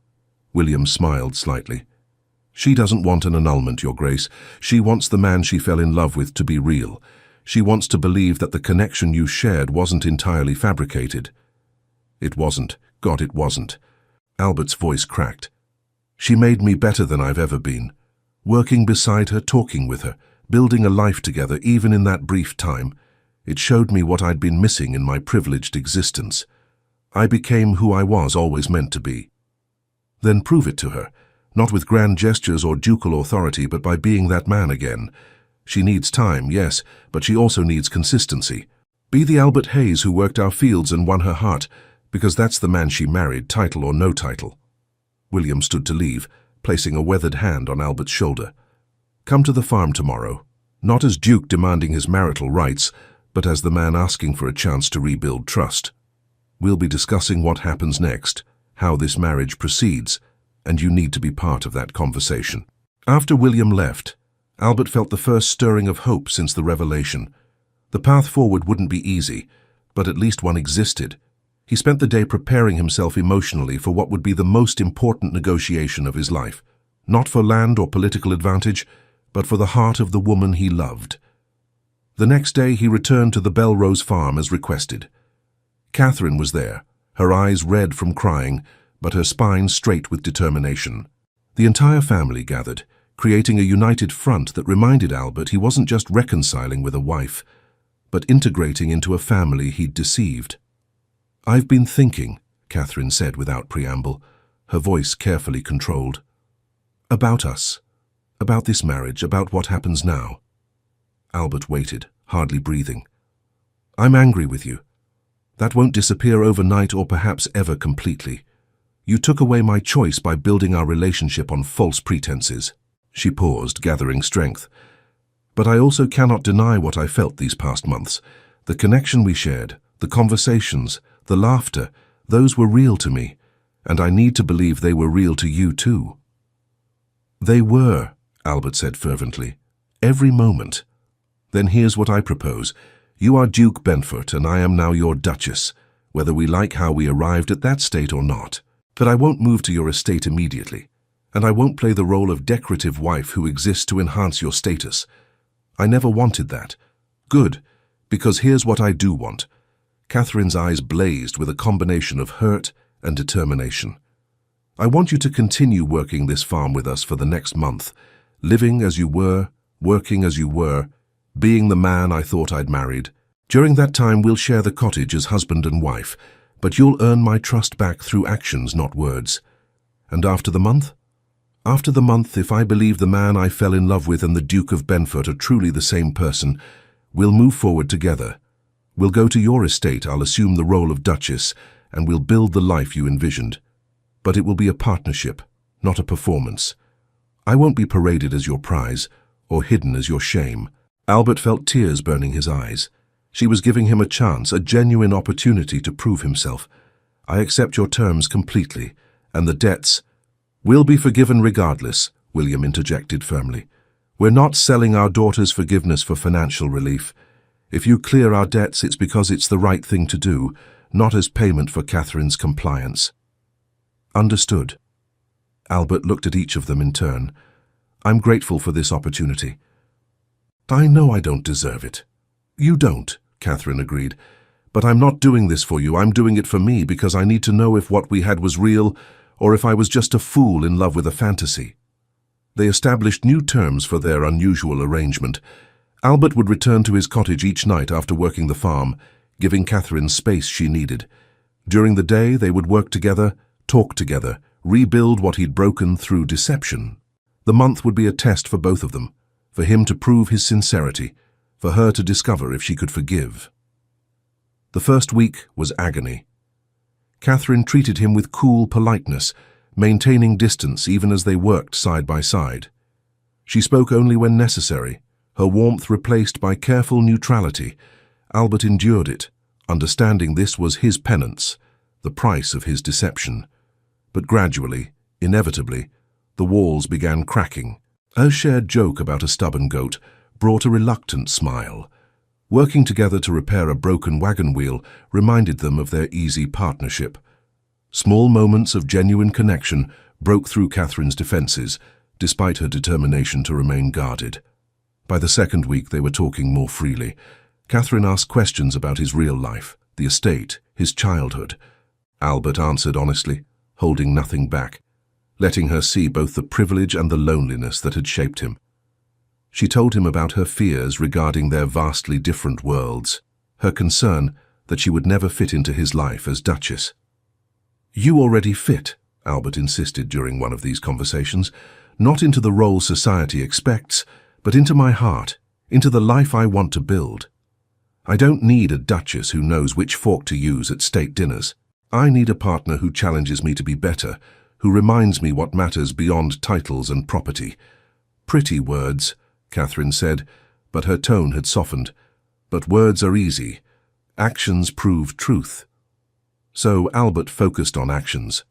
William smiled slightly. She doesn't want an annulment, Your Grace. She wants the man she fell in love with to be real. She wants to believe that the connection you shared wasn't entirely fabricated. It wasn't. God, it wasn't. Albert's voice cracked. She made me better than I've ever been. Working beside her, talking with her, building a life together, even in that brief time. It showed me what I'd been missing in my privileged existence. I became who I was always meant to be. Then prove it to her, not with grand gestures or ducal authority, but by being that man again. She needs time, yes, but she also needs consistency. Be the Albert Hayes who worked our fields and won her heart, because that's the man she married, title or no title. William stood to leave, placing a weathered hand on Albert's shoulder. Come to the farm tomorrow, not as Duke demanding his marital rights, but as the man asking for a chance to rebuild trust. We'll be discussing what happens next, how this marriage proceeds, and you need to be part of that conversation. After William left, Albert felt the first stirring of hope since the revelation. The path forward wouldn't be easy, but at least one existed. He spent the day preparing himself emotionally for what would be the most important negotiation of his life, not for land or political advantage, but for the heart of the woman he loved. The next day he returned to the Belrose farm as requested. Catherine was there, her eyes red from crying, but her spine straight with determination. The entire family gathered, creating a united front that reminded Albert he wasn't just reconciling with a wife, but integrating into a family he'd deceived. "I've been thinking," Catherine said without preamble, her voice carefully controlled. "About us, about this marriage, about what happens now." Albert waited, hardly breathing. "I'm angry with you. That won't disappear overnight or perhaps ever completely. You took away my choice by building our relationship on false pretenses." She paused, gathering strength. "But I also cannot deny what I felt these past months. The connection we shared, the conversations, the laughter, those were real to me, and I need to believe they were real to you too." "They were," Albert said fervently. "Every moment. Then here's what I propose. You are Duke Benford, and I am now your Duchess, whether we like how we arrived at that state or not. But I won't move to your estate immediately, and I won't play the role of decorative wife who exists to enhance your status. I never wanted that. Good, because here's what I do want." Catherine's eyes blazed with a combination of hurt and determination. "I want you to continue working this farm with us for the next month, living as you were, working as you were, being the man I thought I'd married. During that time, we'll share the cottage as husband and wife, but you'll earn my trust back through actions, not words. And after the month? After the month, if I believe the man I fell in love with and the Duke of Benford are truly the same person, we'll move forward together. We'll go to your estate, I'll assume the role of Duchess, and we'll build the life you envisioned. But it will be a partnership, not a performance. I won't be paraded as your prize, or hidden as your shame." Albert felt tears burning his eyes. She was giving him a chance, a genuine opportunity to prove himself. "I accept your terms completely, and the debts will be forgiven regardless," William interjected firmly. "We're not selling our daughter's forgiveness for financial relief. If you clear our debts, it's because it's the right thing to do, not as payment for Catherine's compliance." "Understood." Albert looked at each of them in turn. "I'm grateful for this opportunity." "I know I don't deserve it." "You don't," Catherine agreed. "But I'm not doing this for you. I'm doing it for me because I need to know if what we had was real or if I was just a fool in love with a fantasy." They established new terms for their unusual arrangement. Albert would return to his cottage each night after working the farm, giving Catherine space she needed. During the day, they would work together, talk together, rebuild what he'd broken through deception. The month would be a test for both of them, for him to prove his sincerity, for her to discover if she could forgive. The first week was agony. Catherine treated him with cool politeness, maintaining distance even as they worked side by side. She spoke only when necessary, her warmth replaced by careful neutrality. Albert endured it, understanding this was his penance, the price of his deception. But gradually, inevitably, the walls began cracking. Her shared joke about a stubborn goat brought a reluctant smile. Working together to repair a broken wagon wheel reminded them of their easy partnership. Small moments of genuine connection broke through Catherine's defenses, despite her determination to remain guarded. By the second week, they were talking more freely. Catherine asked questions about his real life, the estate, his childhood. Albert answered honestly, holding nothing back, letting her see both the privilege and the loneliness that had shaped him. She told him about her fears regarding their vastly different worlds, her concern that she would never fit into his life as Duchess. "You already fit," Albert insisted during one of these conversations, "not into the role society expects, but into my heart, into the life I want to build. I don't need a duchess who knows which fork to use at state dinners. I need a partner who challenges me to be better, who reminds me what matters beyond titles and property." "Pretty words," Catherine said, but her tone had softened. "But words are easy. Actions prove truth." So Albert focused on actions.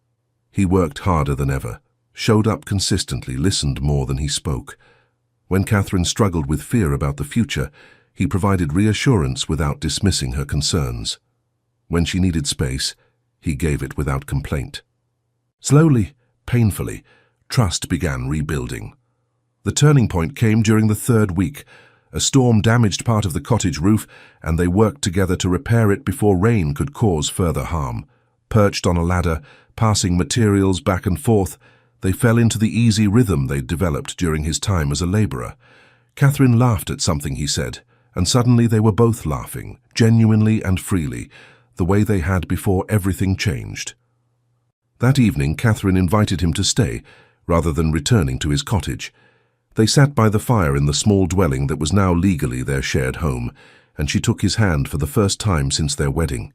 He worked harder than ever, showed up consistently, listened more than he spoke. When Catherine struggled with fear about the future, he provided reassurance without dismissing her concerns. When she needed space, he gave it without complaint. Slowly, painfully, trust began rebuilding. The turning point came during the third week. A storm damaged part of the cottage roof, and they worked together to repair it before rain could cause further harm. Perched on a ladder, passing materials back and forth, they fell into the easy rhythm they'd developed during his time as a laborer. Catherine laughed at something he said, and suddenly they were both laughing, genuinely and freely, the way they had before everything changed. That evening, Catherine invited him to stay, rather than returning to his cottage. They sat by the fire in the small dwelling that was now legally their shared home, and she took his hand for the first time since their wedding.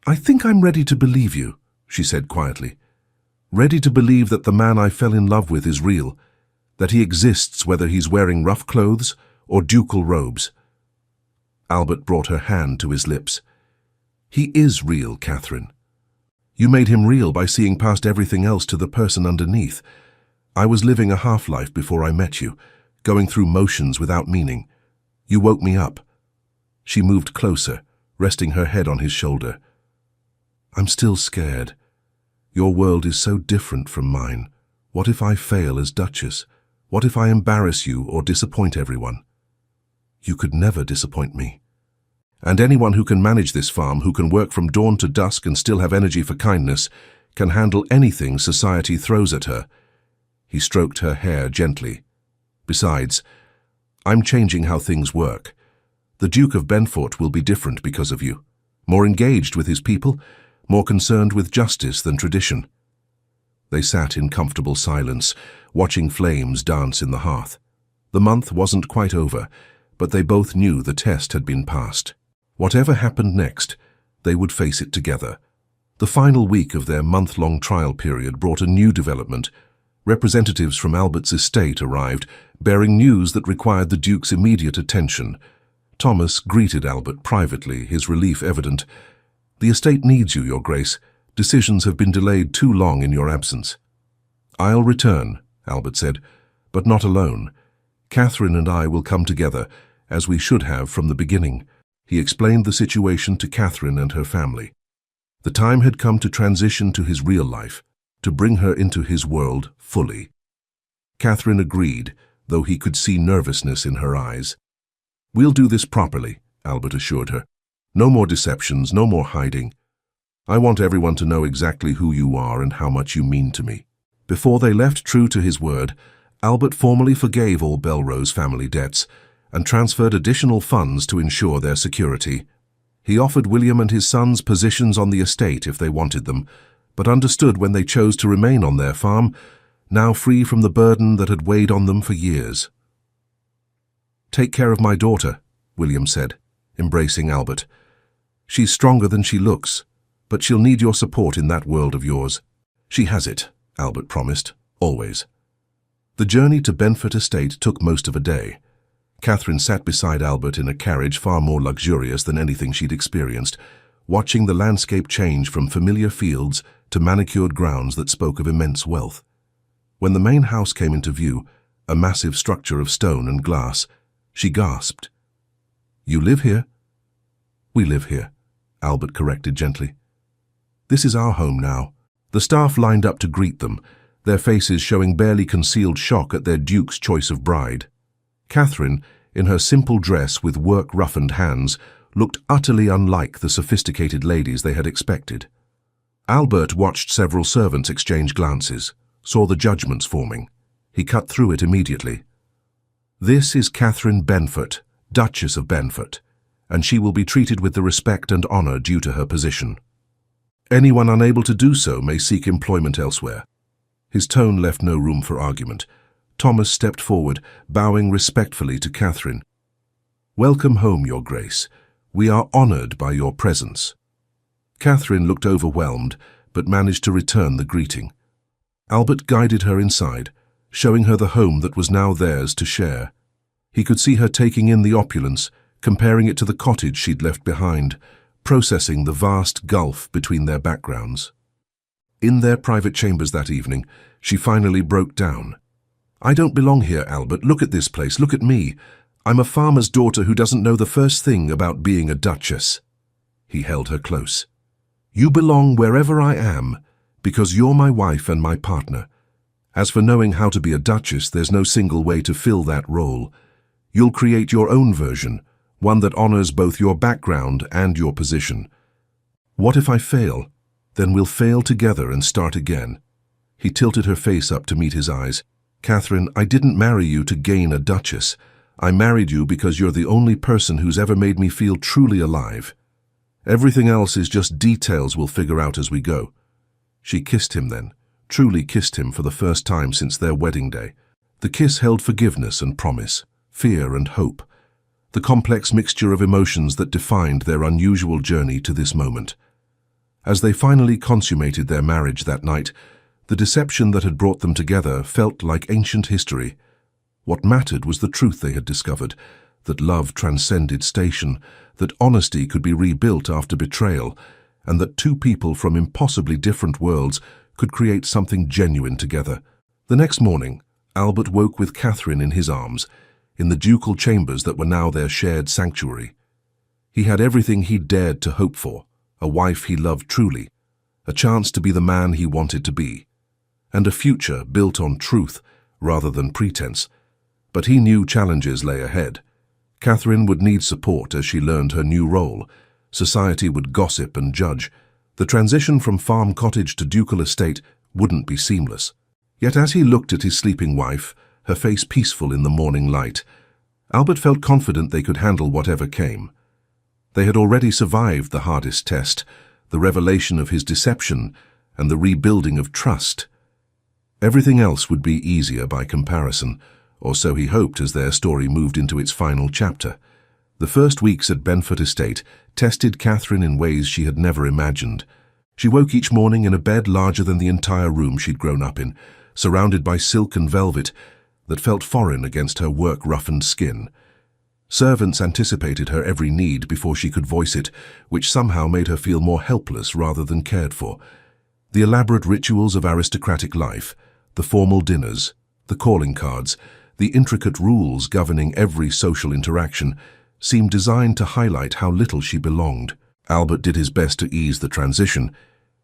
"I think I'm ready to believe you," she said quietly. "Ready to believe that the man I fell in love with is real, that he exists whether he's wearing rough clothes or ducal robes." Albert brought her hand to his lips. "He is real, Catherine. You made him real by seeing past everything else to the person underneath. I was living a half-life before I met you, going through motions without meaning. You woke me up." She moved closer, resting her head on his shoulder. "I'm still scared. Your world is so different from mine. What if I fail as Duchess? What if I embarrass you or disappoint everyone?" "You could never disappoint me. And anyone who can manage this farm, who can work from dawn to dusk and still have energy for kindness, can handle anything society throws at her." He stroked her hair gently. "Besides, I'm changing how things work. The Duke of Benfort will be different because of you. More engaged with his people, more concerned with justice than tradition." They sat in comfortable silence, watching flames dance in the hearth. The month wasn't quite over, but they both knew the test had been passed. Whatever happened next, they would face it together. The final week of their month-long trial period brought a new development. Representatives from Albert's estate arrived, bearing news that required the Duke's immediate attention. Thomas greeted Albert privately, his relief evident. "The estate needs you, Your Grace. Decisions have been delayed too long in your absence." "I'll return," Albert said, "but not alone. Catherine and I will come together, as we should have from the beginning." He explained the situation to Catherine and her family. The time had come to transition to his real life, to bring her into his world fully. Catherine agreed, though he could see nervousness in her eyes. "We'll do this properly," Albert assured her. "No more deceptions, no more hiding. I want everyone to know exactly who you are and how much you mean to me." Before they left, true to his word, Albert formally forgave all Belrose family debts and transferred additional funds to ensure their security. He offered William and his sons positions on the estate if they wanted them, but understood when they chose to remain on their farm, now free from the burden that had weighed on them for years. "Take care of my daughter," William said, embracing Albert. "She's stronger than she looks, but she'll need your support in that world of yours." "She has it," Albert promised, always. The journey to Benfort Estate took most of a day. Catherine sat beside Albert in a carriage far more luxurious than anything she'd experienced, watching the landscape change from familiar fields to manicured grounds that spoke of immense wealth. When the main house came into view, a massive structure of stone and glass, she gasped. "You live here?" "We live here," Albert corrected gently. "This is our home now." The staff lined up to greet them, their faces showing barely concealed shock at their duke's choice of bride. Catherine, in her simple dress with work-roughened hands, looked utterly unlike the sophisticated ladies they had expected. Albert watched several servants exchange glances, saw the judgments forming. He cut through it immediately. "This is Catherine Benford, Duchess of Benford, and she will be treated with the respect and honor due to her position. Anyone unable to do so may seek employment elsewhere." His tone left no room for argument. Thomas stepped forward, bowing respectfully to Catherine. "Welcome home, Your Grace. We are honored by your presence." Catherine looked overwhelmed, but managed to return the greeting. Albert guided her inside, showing her the home that was now theirs to share. He could see her taking in the opulence, comparing it to the cottage she'd left behind, processing the vast gulf between their backgrounds. In their private chambers that evening, she finally broke down. "I don't belong here, Albert. Look at this place. Look at me. I'm a farmer's daughter who doesn't know the first thing about being a duchess." He held her close. "You belong wherever I am, because you're my wife and my partner. As for knowing how to be a duchess, there's no single way to fill that role. You'll create your own version, one that honors both your background and your position. What if I fail? Then we'll fail together and start again." He tilted her face up to meet his eyes. "Catherine, I didn't marry you to gain a duchess. I married you because you're the only person who's ever made me feel truly alive. Everything else is just details we'll figure out as we go." She kissed him then, truly kissed him for the first time since their wedding day. The kiss held forgiveness and promise, fear and hope, the complex mixture of emotions that defined their unusual journey to this moment. As they finally consummated their marriage that night, the deception that had brought them together felt like ancient history. What mattered was the truth they had discovered, that love transcended station, that honesty could be rebuilt after betrayal, and that two people from impossibly different worlds could create something genuine together. The next morning, Albert woke with Catherine in his arms, in the ducal chambers that were now their shared sanctuary. He had everything he dared to hope for, a wife he loved truly, a chance to be the man he wanted to be, and a future built on truth rather than pretense. But he knew challenges lay ahead. Catherine would need support as she learned her new role. Society would gossip and judge. The transition from farm cottage to ducal estate wouldn't be seamless. Yet as he looked at his sleeping wife, her face peaceful in the morning light, Albert felt confident they could handle whatever came. They had already survived the hardest test, the revelation of his deception and the rebuilding of trust. Everything else would be easier by comparison, or so he hoped as their story moved into its final chapter. The first weeks at Benford Estate tested Catherine in ways she had never imagined. She woke each morning in a bed larger than the entire room she'd grown up in, surrounded by silk and velvet that felt foreign against her work-roughened skin. Servants anticipated her every need before she could voice it, which somehow made her feel more helpless rather than cared for. The elaborate rituals of aristocratic life, the formal dinners, the calling cards, the intricate rules governing every social interaction seemed designed to highlight how little she belonged. Albert did his best to ease the transition.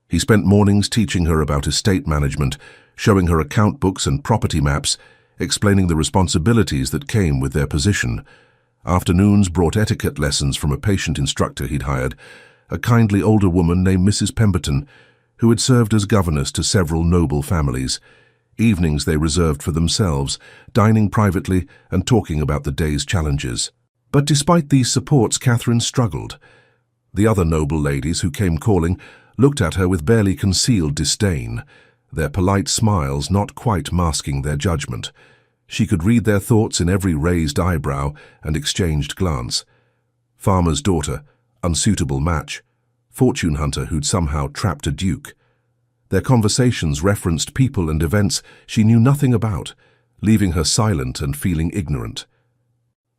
He spent mornings teaching her about estate management, showing her account books and property maps, explaining the responsibilities that came with their position. Afternoons brought etiquette lessons from a patient instructor he'd hired, a kindly older woman named Mrs. Pemberton, who had served as governess to several noble families. Evenings they reserved for themselves, dining privately and talking about the day's challenges. But despite these supports, Catherine struggled. The other noble ladies who came calling looked at her with barely concealed disdain, their polite smiles not quite masking their judgment. She could read their thoughts in every raised eyebrow and exchanged glance. Farmer's daughter, unsuitable match, fortune hunter who'd somehow trapped a duke. Their conversations referenced people and events she knew nothing about, leaving her silent and feeling ignorant.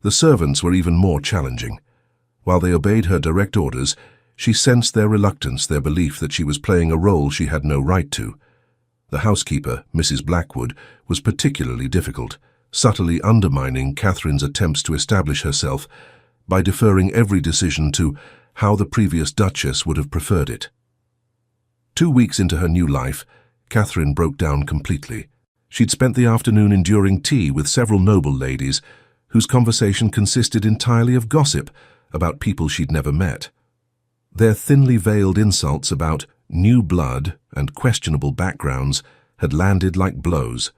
The servants were even more challenging. While they obeyed her direct orders, she sensed their reluctance, their belief that she was playing a role she had no right to. The housekeeper, Mrs. Blackwood, was particularly difficult, subtly undermining Catherine's attempts to establish herself by deferring every decision to how the previous Duchess would have preferred it. 2 weeks into her new life, Catherine broke down completely. She'd spent the afternoon enduring tea with several noble ladies, whose conversation consisted entirely of gossip about people she'd never met. Their thinly veiled insults about new blood and questionable backgrounds had landed like blows.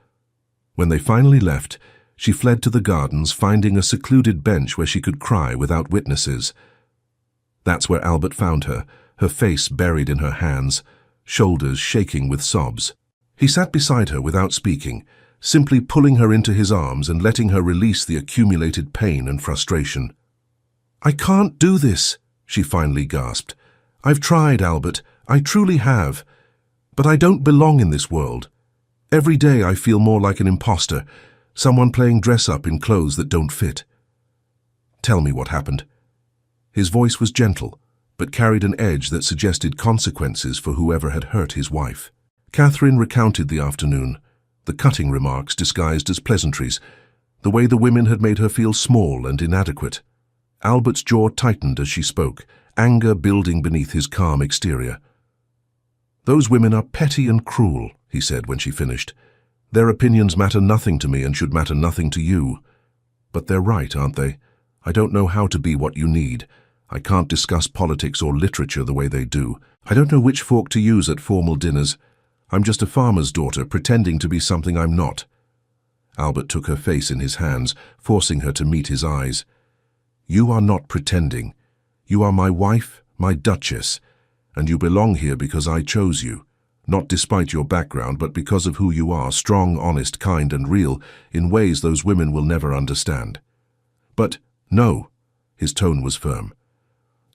When they finally left, she fled to the gardens, finding a secluded bench where she could cry without witnesses. That's where Albert found her, her face buried in her hands, shoulders shaking with sobs. He sat beside her without speaking, simply pulling her into his arms and letting her release the accumulated pain and frustration. "I can't do this," she finally gasped. "I've tried, Albert, I truly have. But I don't belong in this world. Every day I feel more like an imposter, someone playing dress-up in clothes that don't fit." "Tell me what happened." His voice was gentle, but carried an edge that suggested consequences for whoever had hurt his wife. Catherine recounted the afternoon, the cutting remarks disguised as pleasantries, the way the women had made her feel small and inadequate. Albert's jaw tightened as she spoke, anger building beneath his calm exterior. "Those women are petty and cruel," he said when she finished. "Their opinions matter nothing to me and should matter nothing to you. But they're right, aren't they? I don't know how to be what you need. I can't discuss politics or literature the way they do. I don't know which fork to use at formal dinners. I'm just a farmer's daughter pretending to be something I'm not." Albert took her face in his hands, forcing her to meet his eyes. "You are not pretending. You are my wife, my duchess, and you belong here because I chose you, not despite your background, but because of who you are, strong, honest, kind, and real, in ways those women will never understand." "But no," his tone was firm.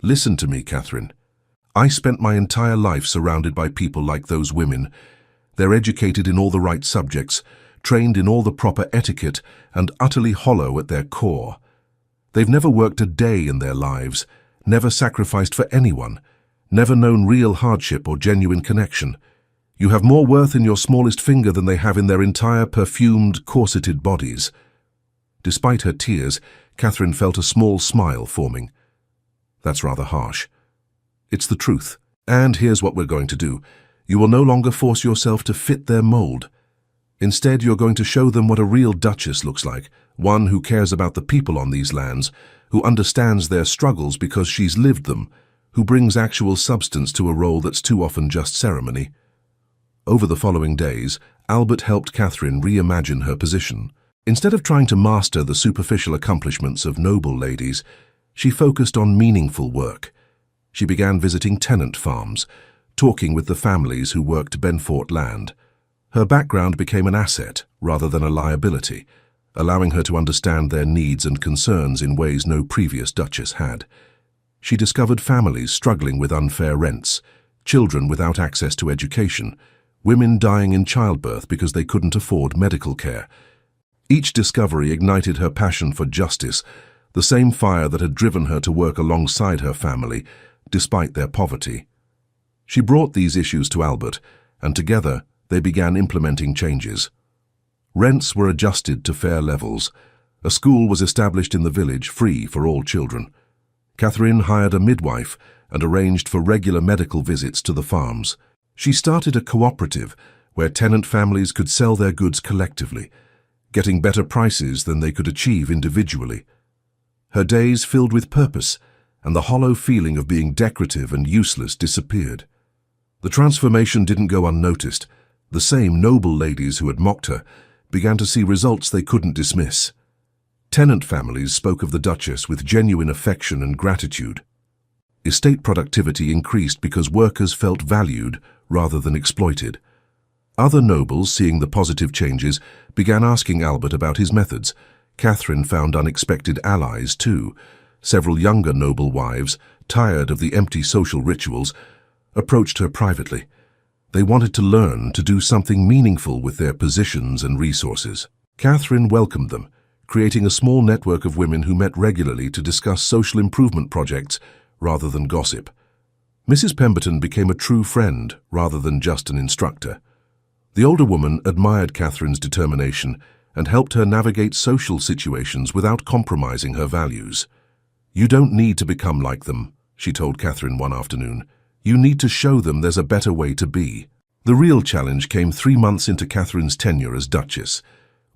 "Listen to me, Catherine. I spent my entire life surrounded by people like those women. They're educated in all the right subjects, trained in all the proper etiquette, and utterly hollow at their core. They've never worked a day in their lives, never sacrificed for anyone, never known real hardship or genuine connection. You have more worth in your smallest finger than they have in their entire perfumed, corseted bodies." Despite her tears, Catherine felt a small smile forming. "That's rather harsh. It's the truth. And here's what we're going to do. You will no longer force yourself to fit their mold. Instead, you're going to show them what a real duchess looks like, one who cares about the people on these lands, who understands their struggles because she's lived them, who brings actual substance to a role that's too often just ceremony." Over the following days, Albert helped Catherine reimagine her position. Instead of trying to master the superficial accomplishments of noble ladies, she focused on meaningful work. She began visiting tenant farms, talking with the families who worked Benfort land. Her background became an asset rather than a liability, allowing her to understand their needs and concerns in ways no previous duchess had. She discovered families struggling with unfair rents, children without access to education, women dying in childbirth because they couldn't afford medical care. Each discovery ignited her passion for justice, the same fire that had driven her to work alongside her family, despite their poverty. She brought these issues to Albert, and together they began implementing changes. Rents were adjusted to fair levels. A school was established in the village, free for all children. Catherine hired a midwife and arranged for regular medical visits to the farms. She started a cooperative where tenant families could sell their goods collectively, getting better prices than they could achieve individually. Her days filled with purpose, and the hollow feeling of being decorative and useless disappeared. The transformation didn't go unnoticed. The same noble ladies who had mocked her began to see results they couldn't dismiss. Tenant families spoke of the Duchess with genuine affection and gratitude. Estate productivity increased because workers felt valued rather than exploited. Other nobles, seeing the positive changes, began asking Albert about his methods. Catherine found unexpected allies too. Several younger noble wives, tired of the empty social rituals, approached her privately. They wanted to learn to do something meaningful with their positions and resources. Catherine welcomed them, creating a small network of women who met regularly to discuss social improvement projects rather than gossip. Mrs. Pemberton became a true friend rather than just an instructor. The older woman admired Catherine's determination and helped her navigate social situations without compromising her values. "You don't need to become like them," she told Catherine one afternoon. "You need to show them there's a better way to be." The real challenge came 3 months into Catherine's tenure as Duchess,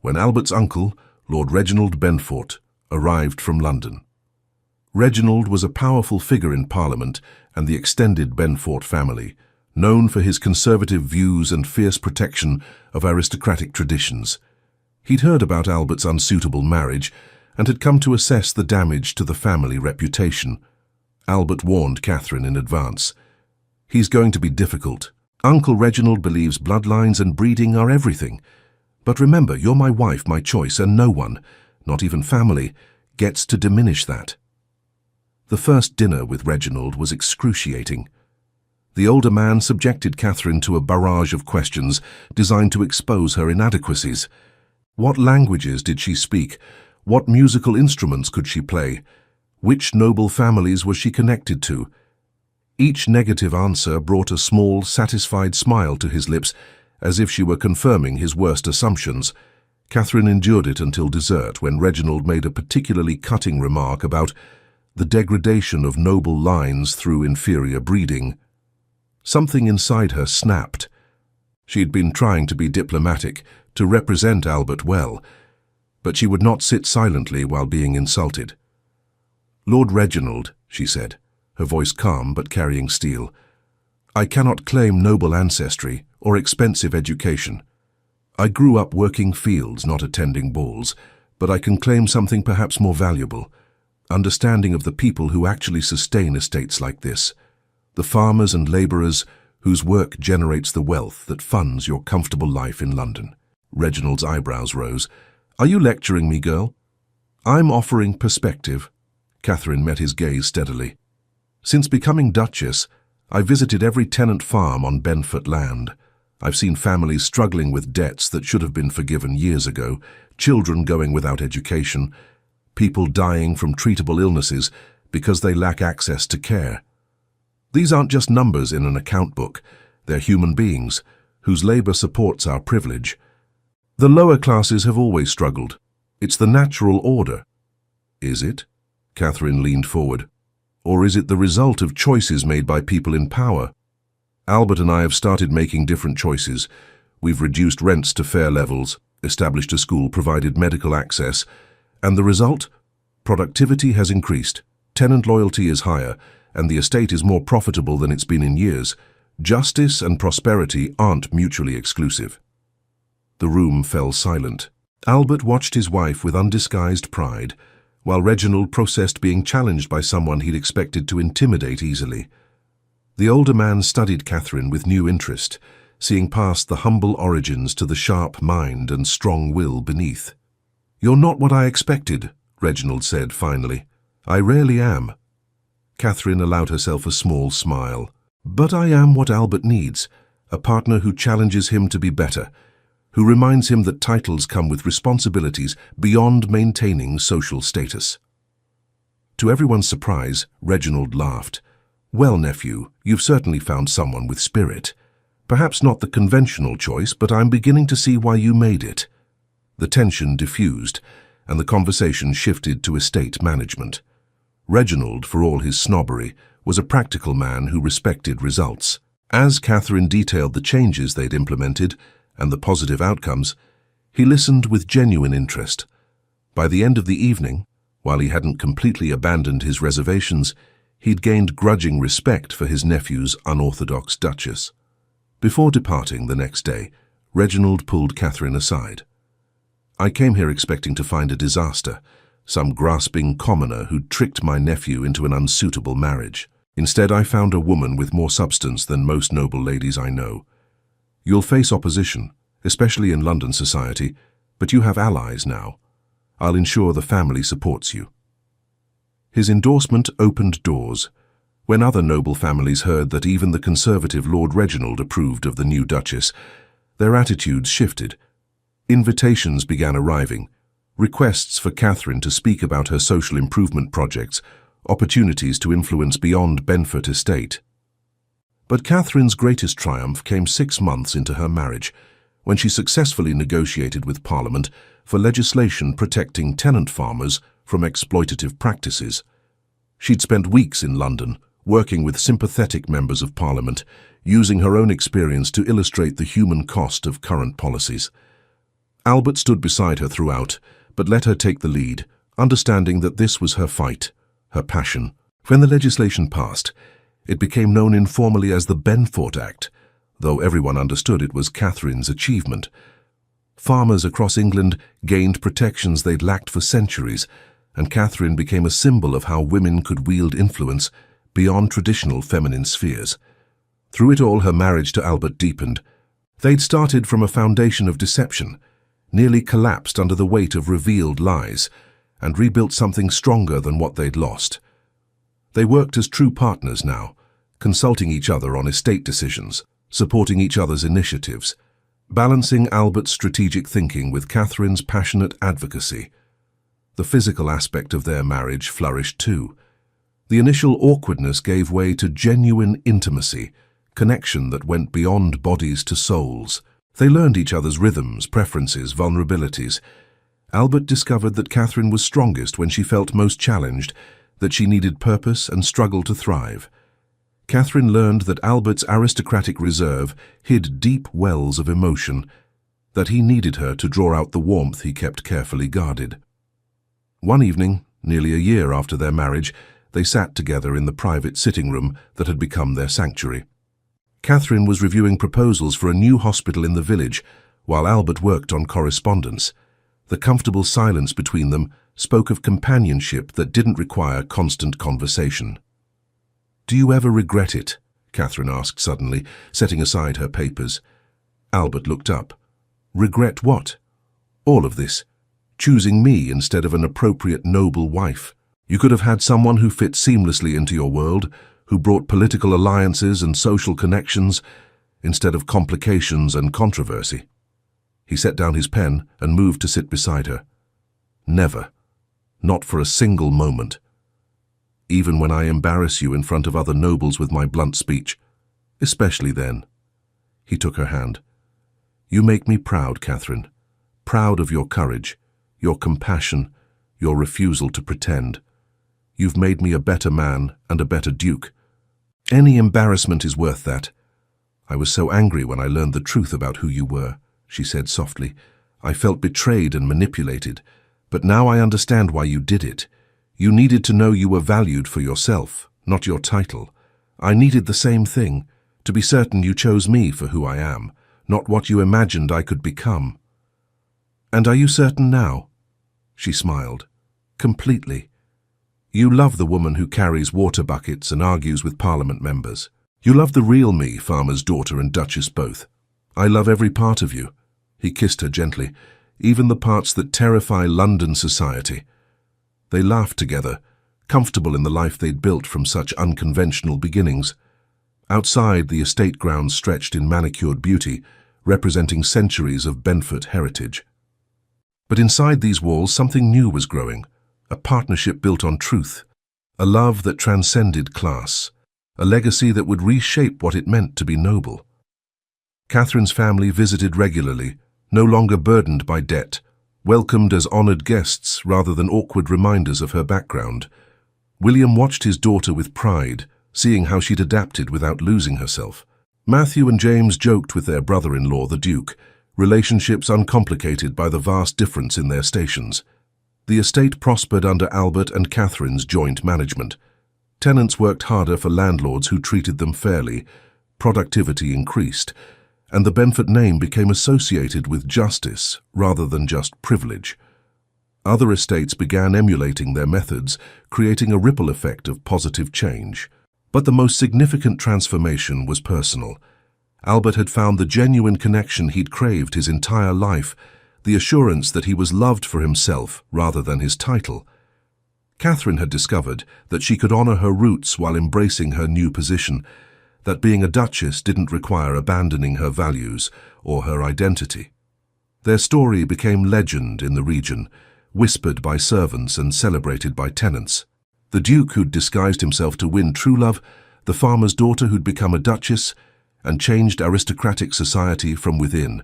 when Albert's uncle, Lord Reginald Benfort, arrived from London. Reginald was a powerful figure in Parliament and the extended Benfort family, known for his conservative views and fierce protection of aristocratic traditions. He'd heard about Albert's unsuitable marriage and had come to assess the damage to the family reputation. Albert warned Catherine in advance. "He's going to be difficult. Uncle Reginald believes bloodlines and breeding are everything. But remember, you're my wife, my choice, and no one, not even family, gets to diminish that." The first dinner with Reginald was excruciating. The older man subjected Catherine to a barrage of questions designed to expose her inadequacies. What languages did she speak? What musical instruments could she play? Which noble families was she connected to? Each negative answer brought a small, satisfied smile to his lips, as if she were confirming his worst assumptions. Catherine endured it until dessert, when Reginald made a particularly cutting remark about the degradation of noble lines through inferior breeding. Something inside her snapped. She'd been trying to be diplomatic, to represent Albert well, but she would not sit silently while being insulted. "Lord Reginald," she said, her voice calm but carrying steel, "I cannot claim noble ancestry or expensive education. I grew up working fields, not attending balls, but I can claim something perhaps more valuable, understanding of the people who actually sustain estates like this, the farmers and labourers whose work generates the wealth that funds your comfortable life in London." Reginald's eyebrows rose. "Are you lecturing me, girl?" "I'm offering perspective." Catherine met his gaze steadily. "Since becoming Duchess, I visited every tenant farm on Benfort land. I've seen families struggling with debts that should have been forgiven years ago, children going without education, people dying from treatable illnesses because they lack access to care. These aren't just numbers in an account book. They're human beings, whose labour supports our privilege. The lower classes have always struggled. It's the natural order." "Is it?" Catherine leaned forward. "Or is it the result of choices made by people in power? Albert and I have started making different choices. We've reduced rents to fair levels, established a school, provided medical access, and the result? Productivity has increased, tenant loyalty is higher, and the estate is more profitable than it's been in years. Justice and prosperity aren't mutually exclusive." The room fell silent. Albert watched his wife with undisguised pride, while Reginald processed being challenged by someone he'd expected to intimidate easily. The older man studied Catherine with new interest, seeing past the humble origins to the sharp mind and strong will beneath. "You're not what I expected," Reginald said finally. "I rarely am." Catherine allowed herself a small smile. "But I am what Albert needs, a partner who challenges him to be better, who reminds him that titles come with responsibilities beyond maintaining social status." To everyone's surprise, Reginald laughed. "Well, nephew, you've certainly found someone with spirit. Perhaps not the conventional choice, but I'm beginning to see why you made it." The tension diffused, and the conversation shifted to estate management. Reginald, for all his snobbery, was a practical man who respected results. As Catherine detailed the changes they'd implemented and the positive outcomes, he listened with genuine interest. By the end of the evening, while he hadn't completely abandoned his reservations, he'd gained grudging respect for his nephew's unorthodox duchess. Before departing the next day, Reginald pulled Catherine aside. "I came here expecting to find a disaster, some grasping commoner who'd tricked my nephew into an unsuitable marriage. Instead, I found a woman with more substance than most noble ladies I know. You'll face opposition, especially in London society, but you have allies now. I'll ensure the family supports you." His endorsement opened doors. When other noble families heard that even the conservative Lord Reginald approved of the new Duchess, their attitudes shifted. Invitations began arriving, requests for Catherine to speak about her social improvement projects, opportunities to influence beyond Benfort estate. But Catherine's greatest triumph came 6 months into her marriage, when she successfully negotiated with Parliament for legislation protecting tenant farmers from exploitative practices. She'd spent weeks in London, working with sympathetic members of Parliament, using her own experience to illustrate the human cost of current policies. Albert stood beside her throughout, but let her take the lead, understanding that this was her fight, her passion. When the legislation passed, it became known informally as the Benford Act, though everyone understood it was Catherine's achievement. Farmers across England gained protections they'd lacked for centuries, and Catherine became a symbol of how women could wield influence beyond traditional feminine spheres. Through it all, her marriage to Albert deepened. They'd started from a foundation of deception, nearly collapsed under the weight of revealed lies, and rebuilt something stronger than what they'd lost. They worked as true partners now, consulting each other on estate decisions, supporting each other's initiatives, balancing Albert's strategic thinking with Catherine's passionate advocacy. The physical aspect of their marriage flourished too. The initial awkwardness gave way to genuine intimacy, connection that went beyond bodies to souls. They learned each other's rhythms, preferences, vulnerabilities. Albert discovered that Catherine was strongest when she felt most challenged, that she needed purpose and struggled to thrive. Catherine learned that Albert's aristocratic reserve hid deep wells of emotion, that he needed her to draw out the warmth he kept carefully guarded. One evening, nearly a year after their marriage, they sat together in the private sitting room that had become their sanctuary. Catherine was reviewing proposals for a new hospital in the village, while Albert worked on correspondence. The comfortable silence between them spoke of companionship that didn't require constant conversation. "Do you ever regret it?" Catherine asked suddenly, setting aside her papers. Albert looked up. "Regret what?" "All of this. Choosing me instead of an appropriate noble wife. You could have had someone who fit seamlessly into your world, who brought political alliances and social connections, instead of complications and controversy." He set down his pen and moved to sit beside her. "Never. Not for a single moment. Even when I embarrass you in front of other nobles with my blunt speech. Especially then." He took her hand. "You make me proud, Catherine. Proud of your courage, your compassion, your refusal to pretend. You've made me a better man and a better duke. Any embarrassment is worth that. I was so angry when I learned the truth about who you were," she said softly. "I felt betrayed and manipulated, but now I understand why you did it. You needed to know you were valued for yourself, not your title. I needed the same thing, to be certain you chose me for who I am, not what you imagined I could become." "And are you certain now?" She smiled. "Completely. You love the woman who carries water buckets and argues with parliament members. You love the real me, farmer's daughter and duchess both. I love every part of you." He kissed her gently, "even the parts that terrify London society." They laughed together, comfortable in the life they'd built from such unconventional beginnings. Outside, the estate grounds stretched in manicured beauty, representing centuries of Benford heritage. But inside these walls, something new was growing. A partnership built on truth, a love that transcended class, a legacy that would reshape what it meant to be noble. Catherine's family visited regularly, no longer burdened by debt, welcomed as honored guests rather than awkward reminders of her background. William watched his daughter with pride, seeing how she'd adapted without losing herself. Matthew and James joked with their brother-in-law, the Duke, relationships uncomplicated by the vast difference in their stations. The estate prospered under Albert and Catherine's joint management. Tenants worked harder for landlords who treated them fairly, productivity increased, and the Benford name became associated with justice rather than just privilege. Other estates began emulating their methods, creating a ripple effect of positive change. But the most significant transformation was personal. Albert had found the genuine connection he'd craved his entire life, the assurance that he was loved for himself rather than his title. Catherine had discovered that she could honor her roots while embracing her new position, that being a duchess didn't require abandoning her values or her identity. Their story became legend in the region, whispered by servants and celebrated by tenants. The Duke who'd disguised himself to win true love, the farmer's daughter who'd become a duchess, and changed aristocratic society from within.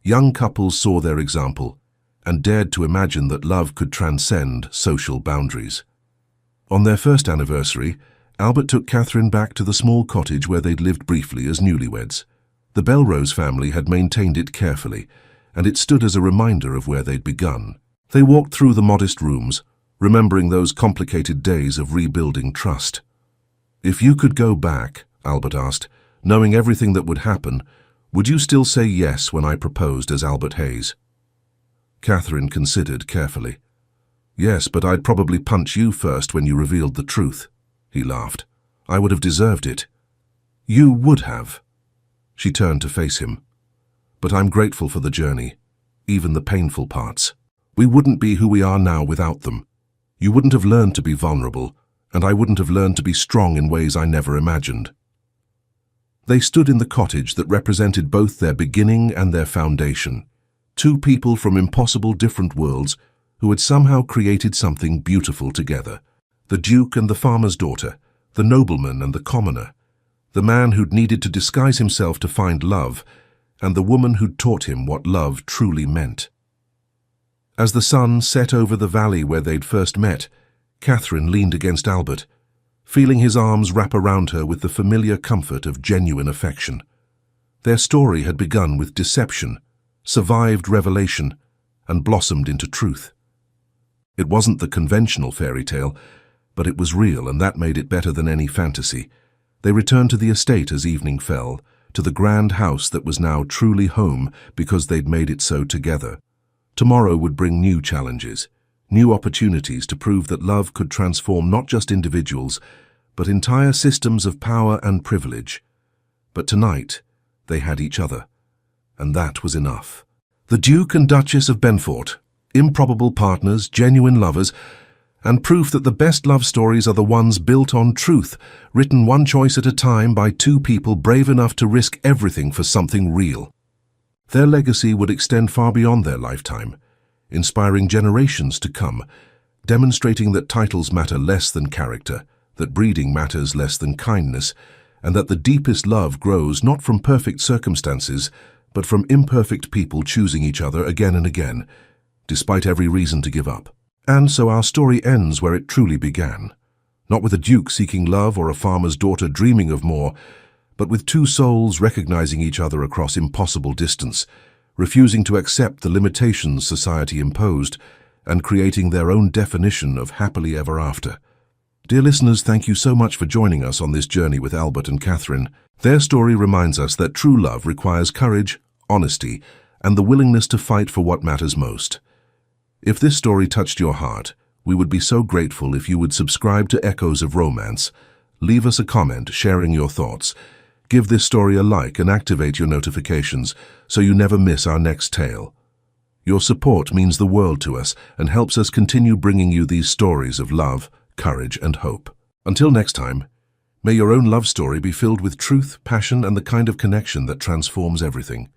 Young couples saw their example and dared to imagine that love could transcend social boundaries. On their first anniversary, Albert took Catherine back to the small cottage where they'd lived briefly as newlyweds. The Belrose family had maintained it carefully, and it stood as a reminder of where they'd begun. They walked through the modest rooms, remembering those complicated days of rebuilding trust. "If you could go back," Albert asked, "knowing everything that would happen, would you still say yes when I proposed as Albert Hayes?" Catherine considered carefully. "Yes, but I'd probably punch you first when you revealed the truth." He laughed. "I would have deserved it." "You would have." She turned to face him. "But I'm grateful for the journey, even the painful parts. We wouldn't be who we are now without them. You wouldn't have learned to be vulnerable, and I wouldn't have learned to be strong in ways I never imagined." They stood in the cottage that represented both their beginning and their foundation. Two people from impossible different worlds who had somehow created something beautiful together. The Duke and the farmer's daughter, the nobleman and the commoner, the man who'd needed to disguise himself to find love, and the woman who'd taught him what love truly meant. As the sun set over the valley where they'd first met, Catherine leaned against Albert, feeling his arms wrap around her with the familiar comfort of genuine affection. Their story had begun with deception, survived revelation, and blossomed into truth. It wasn't the conventional fairy tale, but it was real, and that made it better than any fantasy. They returned to the estate as evening fell, to the grand house that was now truly home because they'd made it so together. Tomorrow would bring new challenges, new opportunities to prove that love could transform not just individuals, but entire systems of power and privilege. But tonight, they had each other, and that was enough. The Duke and Duchess of Benfort, improbable partners, genuine lovers, and proof that the best love stories are the ones built on truth, written one choice at a time by two people brave enough to risk everything for something real. Their legacy would extend far beyond their lifetime, inspiring generations to come, demonstrating that titles matter less than character, that breeding matters less than kindness, and that the deepest love grows not from perfect circumstances, but from imperfect people choosing each other again and again, despite every reason to give up. And so our story ends where it truly began, not with a duke seeking love or a farmer's daughter dreaming of more, but with two souls recognizing each other across impossible distance, refusing to accept the limitations society imposed, and creating their own definition of happily ever after. Dear listeners, thank you so much for joining us on this journey with Albert and Catherine. Their story reminds us that true love requires courage, honesty, and the willingness to fight for what matters most. If this story touched your heart, we would be so grateful if you would subscribe to Echoes of Romance, leave us a comment sharing your thoughts, give this story a like and activate your notifications so you never miss our next tale. Your support means the world to us and helps us continue bringing you these stories of love, courage, and hope. Until next time, may your own love story be filled with truth, passion, and the kind of connection that transforms everything.